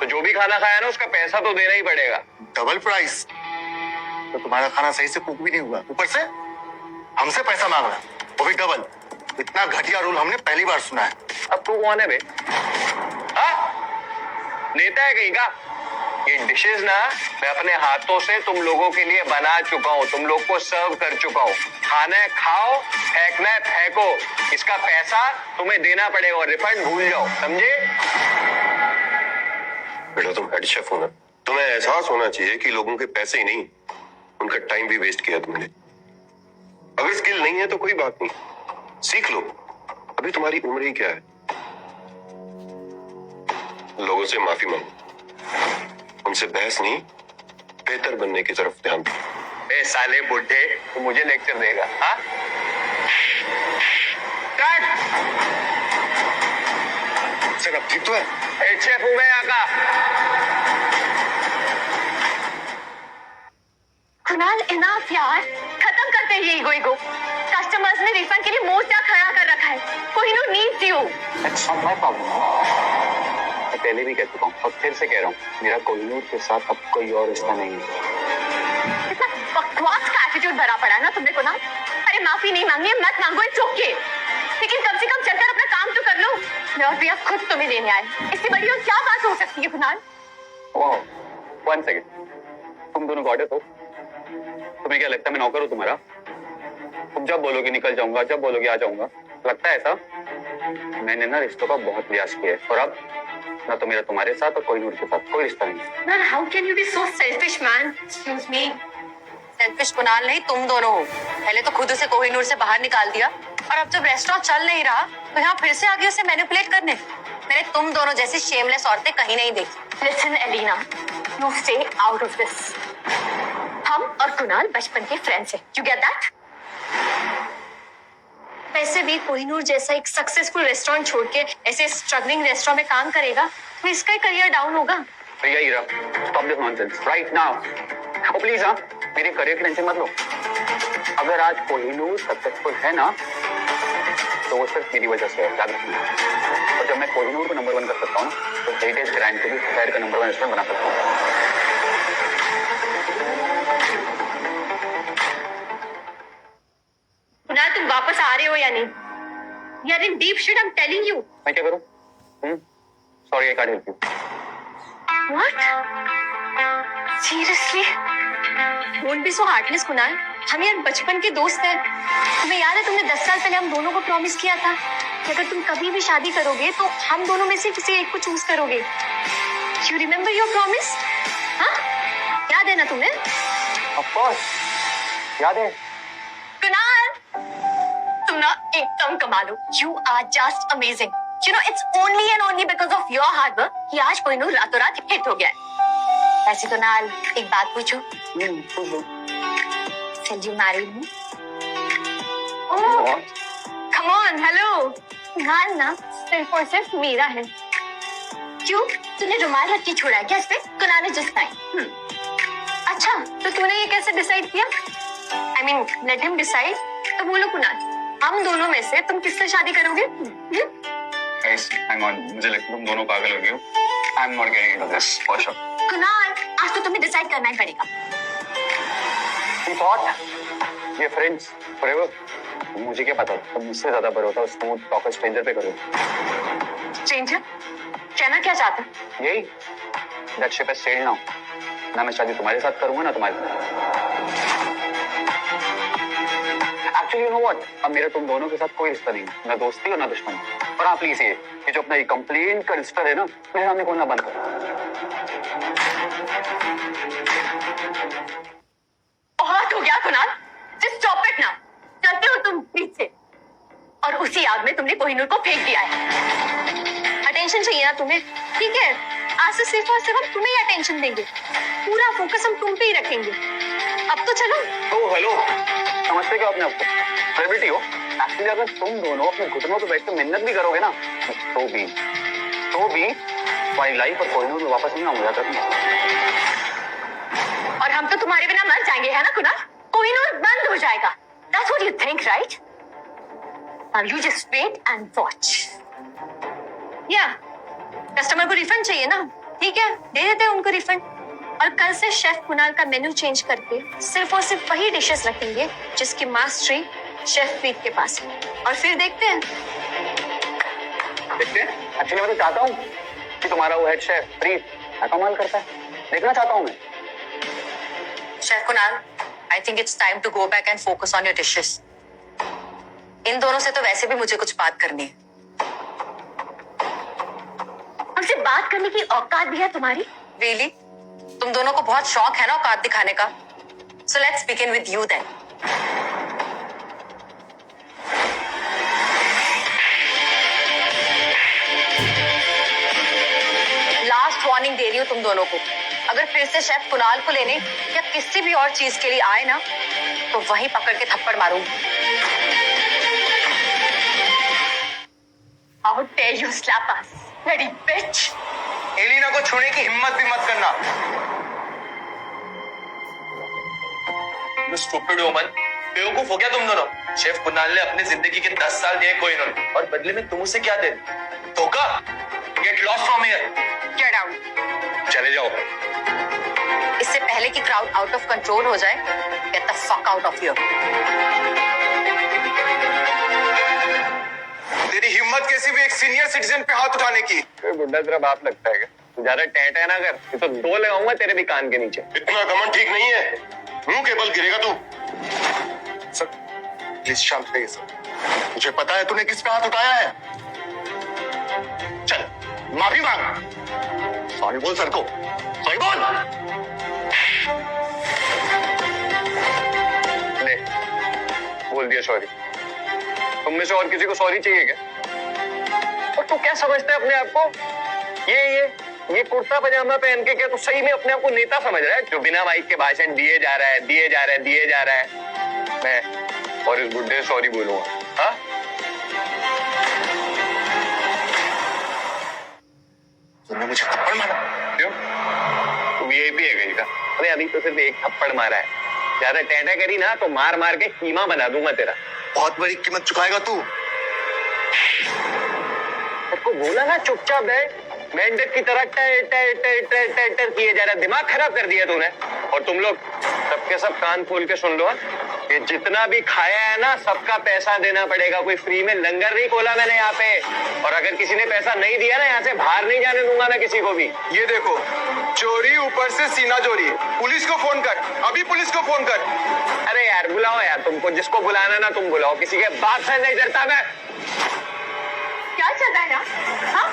तो जो भी खाना खाया ना उसका पैसा तो देना ही पड़ेगा। Double price? तो तुम्हारा खाना सही से कुक भी नहीं हुआ, ऊपर से हमसे पैसा मांग रहा, वो भी डबल। इतना घटिया रूल हमने पहली बार सुना है। अब तू कौन है बे? नेता है कहीं का? ये डिशेस ना मैं अपने हाथों से तुम लोगों के लिए बना चुका हूँ, तुम लोग को सर्व कर चुका हूँ। खाना है खाओ, फेंकना है फेंको, इसका पैसा तुम्हें देना पड़ेगा और रिफंड भूल जाओ, समझे? बेटा तुम हेड शेफ हो ना, तुम्हें एहसास होना चाहिए कि लोगों के पैसे ही नहीं उनका टाइम भी वेस्ट किया तुमने। अगर स्किल नहीं है तो कोई बात नहीं, सीख लो, अभी तुम्हारी उम्र ही क्या है। लोगों से माफी मांगो, उनसे बहस नहीं, बेहतर बनने की तरफ ध्यान दो। ए साले बुड्ढे, तू मुझे लेक्चर देगा? हाँ, सर अब ठीक तो है? हेड शेफ हूं मैं यहाँ का। कुणाल इनफ यार, खत्म करते हैं ये ईगो। कस्टमर्स ने रिफंड के लिए मोर्चा खड़ा कर रखा है। Kohinoor needs you. That's not my problem. मैं पहले भी कह चुका हूँ और फिर से कह रहा हूँ, मेरा कोहिनूर के साथ अब कोई और रिश्ता नहीं है। इतना बकवास का एटीट्यूड भरा पड़ा है ना तुमने कुणाल। अरे माफी नहीं मांगनी है, मत मांगो, इट्स ओके, लेकिन कम से कम चलकर अपना काम तो कर लो। मैं और प्रिया खुद तुम्हें लेने आए, इससे बड़ी और क्या बात हो सकती है कुणाल? ओह, 1 सेकेंड, तुम दोनों गॉडेस हो? तुम्हें क्या लगता है मैं नौकर हूँ तुम्हारा? तुम जब बोलोगे निकल जाऊंगा, जब बोलोगे आ जाऊंगा, लगता है ऐसा? मैंने ना रिश्तों का बहुत प्रयास किया है और अब ना तो मेरा तुम्हारे साथ और कोहिनूर के साथ कोई रिश्ता नहीं। Man, how can you be so selfish, man? Excuse me. Selfish Kunal नहीं, तुम दोनों हो। पहले तो खुद उसे कोहिनूर से बाहर निकाल दिया और अब जब रेस्टोरेंट चल नहीं रहा तो यहाँ फिर से आगे उसे मैनिपुलेट करने। मैंने तुम दोनों जैसी शेमलेस औरतें कहीं नहीं देखी। Listen, Elena, you stay out of this. हम और कुणाल बचपन के फ्रेंड्स हैं। You get that? वैसे भी कोहिनूर जैसा एक सक्सेसफुल रेस्टोरेंट छोड़ के ऐसे स्ट्रगलिंग रेस्टोरेंट में काम करेगा तो इसका ही करियर डाउन होगा। भैया Heera, stop this nonsense right now. Oh please, हाँ, मेरे करियर की टेंशन मत लो। अगर आज कोहिनूर सक्सेसफुल है ना तो वो सिर्फ मेरी वजह से है, याद रखना। और जब मैं कोहिनूर को नंबर 1 कर सकता हूँ तो हेरिटेज ग्रैंड को भी शहर का नंबर 1 रेस्टोरेंट बना सकता हूँ। कुणाल, तुम वापस आ रहे हो या नहीं? यार इन deep shit, I am telling you. मैं क्या करूँ? Sorry, I can't help you. What? Seriously? Don't be so heartless, Kunal. हम यार बचपन के दोस्त हैं। तुम्हें याद है तुमने 10 साल पहले हम दोनों को प्रॉमिस किया था कि अगर तुम कभी भी शादी करोगे तो हम दोनों में से किसी एक को चूज करोगे। You remember your promise? हाँ? याद है ना तुम्हें? Of course, याद है। कुणाल, तुम ना एकदम कमाल हो। You are just amazing. You know, it's only and only because of your hard work कि आज कोहिनूर रातों रात हिट हो गया है। ऐसे तो नाल, एक बात पूछूं? Will you marry me? Oh, come on, hello. नाल ना सिर्फ और सिर्फ मेरा है। क्यों? तूने रुमाल रख के छोड़ा है क्या इस पे? Kunal is just fine. अच्छा, तो तूने ये कैसे डिसाइड किया? I mean, let him decide. तो बोलो कुणाल, हम दोनों में से तुम किससे शादी करोगे? Guys, hang on, मुझे लगता है तुम दोनों पागल हो गए हो। I'm not getting into this for sure. Kunal, आज तो तुम्हें डिसाइड करना ही पड़ेगा। We thought ये friends forever. मुझे क्या पता, तुम मुझसे ज्यादा भरोसा स्मूथ टॉकर स्ट्रेंजर पे करो। स्ट्रेंजर? कहना क्या चाहते हो? यही, that ship has sailed now. ना मैं शादी तुम्हारे साथ करूंगा ना तुम्हारे साथ। Actually, you know what? अब मेरा तुम दोनों के साथ कोई रिश्ता नहीं है, ना दोस्ती और ना दुश्मनी। और आप प्लीज ये जो अपना ये कंप्लेंट का रजिस्टर है ना, मेरे सामने खोलना बंद करो। बहुत हो गया Kunal, just stop it now. चलते हो तुम प्लीज से, और उसी आग में तुमने कोहिनूर को फेंक दिया है। अटेंशन चाहिए ना तुम्हें, ठीक है? आज से सिर्फ और सिर्फ हम तुम्हें ही अटेंशन देंगे, पूरा फोकस हम तुम पे ही रखेंगे। अब तो चलो। तो हेलो, समझते क्या अपने आपको? सेलिब्रिटी हो। एक्चुअली अगर तुम दोनों अपने घुटनों पे बैठ के मेहनत भी करोगे ना, तो भी तुम्हारी लाइफ और कोहिनूर में वापस नहीं आऊंगा कभी। और हम तो तुम्हारे बिना मर जाएंगे, है ना कुणाल? कोहिनूर बंद हो जाएगा। That's what you think, right? Now you just wait and watch. या कस्टमर को रिफंड चाहिए ना, ठीक है, दे देते हैं उनको रिफंड। और कल से शेफ कुणाल का मेन्यू चेंज करके सिर्फ और सिर्फ वही डिशेस रखेंगे जिसकी मास्टरी शेफ प्रीत के पास है। और फिर देखते हैं। एक्चुअली मैं तो चाहता हूँ कि तुम्हारा वो हेड शेफ प्रीत क्या कमाल करता है, देखना चाहता हूँ मैं। Chef Kunal, I think it's time to go back and focus on your dishes. इन दोनों से तो वैसे भी मुझे कुछ बात करनी है। हमसे बात करने की औकात भी है तुम्हारी? Really? तुम दोनों को बहुत शौक है ना औकात दिखाने का? So let's begin with you then. Last warning दे रही हूँ तुम दोनों को, अगर फिर से शेफ कुणाल को लेने या किसी भी और चीज के लिए आए ना, तो वहीं पकड़ के थप्पड़ मारूंगी। How dare you slap us, bloody bitch! Elena को छूने की हिम्मत भी मत करना। स्टूपिड वुमन, बेवकूफ हो गया तुम दोनों। शेफ कुणाल ने अपनी जिंदगी के 10 साल दिए कोहिनूर, और बदले में तुम उसे क्या दे? धोखा। Get lost from here. Get out. चले जाओ। इससे पहले कि क्राउड आउट ऑफ कंट्रोल हो जाए, get the fuck out of here. तेरी हिम्मत कैसी भी एक सीनियर सिटीजन पे हाथ उठाने की? बुड्ढा तेरा बाप लगता है क्या? तू ज्यादा टैट है ना, अगर तो 2 लगाऊंगा तेरे भी कान के नीचे। इतना घमंड ठीक नहीं है, मुंह के बल गिरेगा तू। सर प्लीज शांत रहिए सर। मुझे पता है तूने किस पे हाथ उठाया है। चल माफी मांग, सॉरी बोल सर को, सॉरी बोल। ले, बोल दिया सॉरी। तुम में से और किसी को सॉरी चाहिए क्या? और तू क्या समझता है अपने आप को? ये कुर्ता पजामा पहन के क्या तू सही में अपने आप को नेता समझ रहा है, जो बिना माइक के भाषण दिए जा रहा है? मैं और इस बुड्ढे से सॉरी बोलूंगा? हाँ, तुमने मुझे थप्पड़ मारा। क्यों? तू वीआईपी है कहीं का? अरे अभी तो सिर्फ एक थप्पड़ मारा है, ज्यादा टैटा करी ना तो मार मार के कीमा बना दूंगा तेरा। बहुत बड़ी कीमत चुकाएगा तू। सबको बोला ना चुपचाप है, मेंढक की तरह टर किए जा रहा, दिमाग खराब कर दिया तूने। और तुम लोग सबके सब कान खोल के सुन लो, ये जितना भी खाया है ना सबका पैसा देना पड़ेगा, कोई फ्री में लंगर नहीं खोला मैंने यहाँ पे। और अगर किसी ने पैसा नहीं दिया ना, यहाँ से बाहर नहीं जाने दूंगा मैं किसी को भी। ये देखो, चोरी ऊपर से सीना चोरी। पुलिस को फोन कर, अभी पुलिस को फोन कर। अरे यार बुलाओ यार, तुमको जिसको बुलाना ना तुम बुलाओ, किसी के बाप से नहीं डरता मैं। क्या चल रहा है ना? हाँ?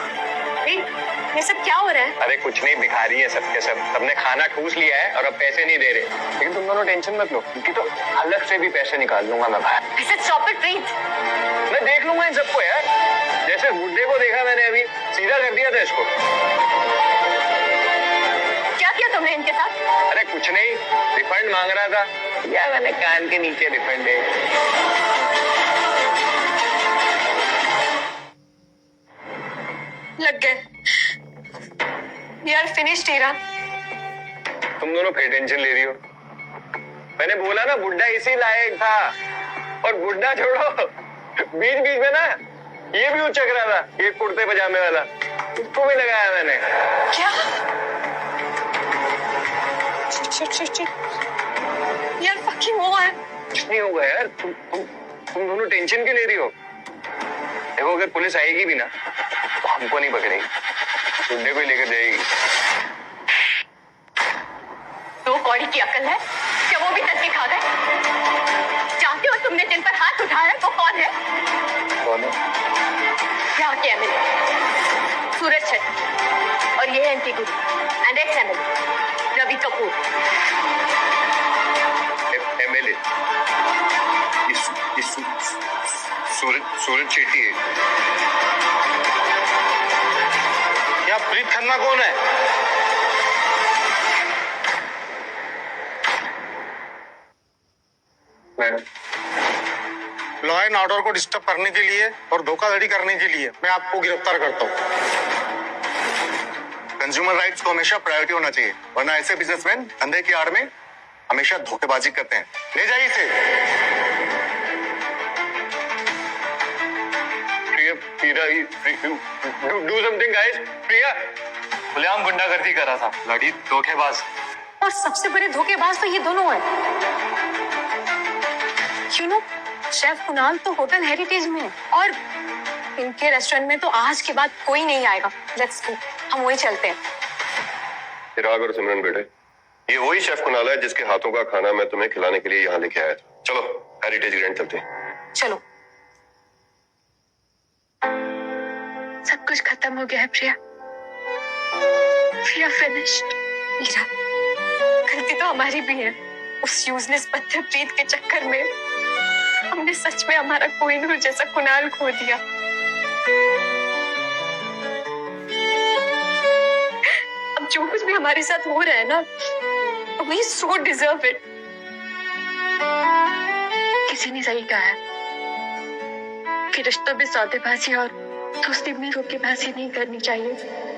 ये सब क्या हो रहा है? अरे कुछ नहीं, भिखारी है सबके सब, सबने खाना ठूस लिया है और अब पैसे नहीं दे रहे। लेकिन तुम दोनों टेंशन मत लो, क्योंकि तो अलग से भी पैसे निकाल लूंगा मैं बाहर। I said stop it, प्रीत। मैं देख लूंगा इन सबको यार, जैसे बुड्ढे को देखा मैंने अभी, सीधा कर दिया था इसको। क्या किया तुमने इनके साथ? अरे कुछ नहीं, रिफंड मांग रहा था, या मैंने कान के नीचे रिफंड है। लग गए। We are finished, हीरा। तुम दोनों फिर टेंशन ले रही हो। मैंने बोला ना बुड्ढा इसी लायक था, और बुड्ढा छोड़ो, बीच बीच में ना ये भी उचक रहा था, ये कुर्ते पजामे वाला, उसको भी लगाया मैंने। क्या? यार fucking वो है। कुछ नहीं होगा यार, तुम दोनों टेंशन क्यों ले रही हो? देखो अगर पुलिस आएगी भी ना तो हमको नहीं पकड़ेगी, बुड्ढे को ही लेकर जाएगी। दो कौड़ी की अकल है क्या? वो भी तक खा गए। जानते हो तुमने जिन पर हाथ उठाया वो कौन है? कौन है? क्या किया मैंने? सूरज शेट्टी और ये है anti Guru and ex MLA Ravi Kapoor. MLA Suraj Shetty है। क्या प्रीत खन्ना कौन है? लॉ एंड ऑर्डर को डिस्टर्ब करने के लिए और धोखाधड़ी करने के लिए मैं आपको गिरफ्तार करता हूँ। कंज्यूमर राइट्स को हमेशा प्रायोरिटी होना चाहिए, वरना ऐसे बिजनेसमैन धंधे की आड़ में हमेशा धोखेबाजी करते हैं। ले जाइए इसे। प्रिया, डू समथिंग गाइस। प्रिया खुलेआम गुंडागर्दी कर रहा था, लड़ी धोखेबाज। और सबसे बड़े धोखेबाज तो ये दोनों हैं। यू नो, शेफ कुणाल तो होटल हेरिटेज में है और इनके रेस्टोरेंट में तो आज के बाद कोई नहीं आएगा। लेट्स गो, हम वही चलते हैं। चिराग और सिमरन बेटे, ये वही शेफ कुणाल है जिसके हाथों का खाना मैं तुम्हें खिलाने के लिए यहाँ लेके आया था। चलो हेरिटेज ग्रैंड चलते हैं। चलो। सब कुछ खत्म हो गया है प्रिया। We are finished. मीरा, गलती तो हमारी भी है। उस यूजलेस पत्थर प्रीत के चक्कर में हमने सच में हमारा कोहिनूर जैसा कुणाल खो दिया। अब जो कुछ भी हमारे साथ हो रहा है ना, we so deserve it. किसी ने सही कहा है कि रिश्तों में सौदेबाजी और दोस्ती में धोखेबाजी नहीं करनी चाहिए।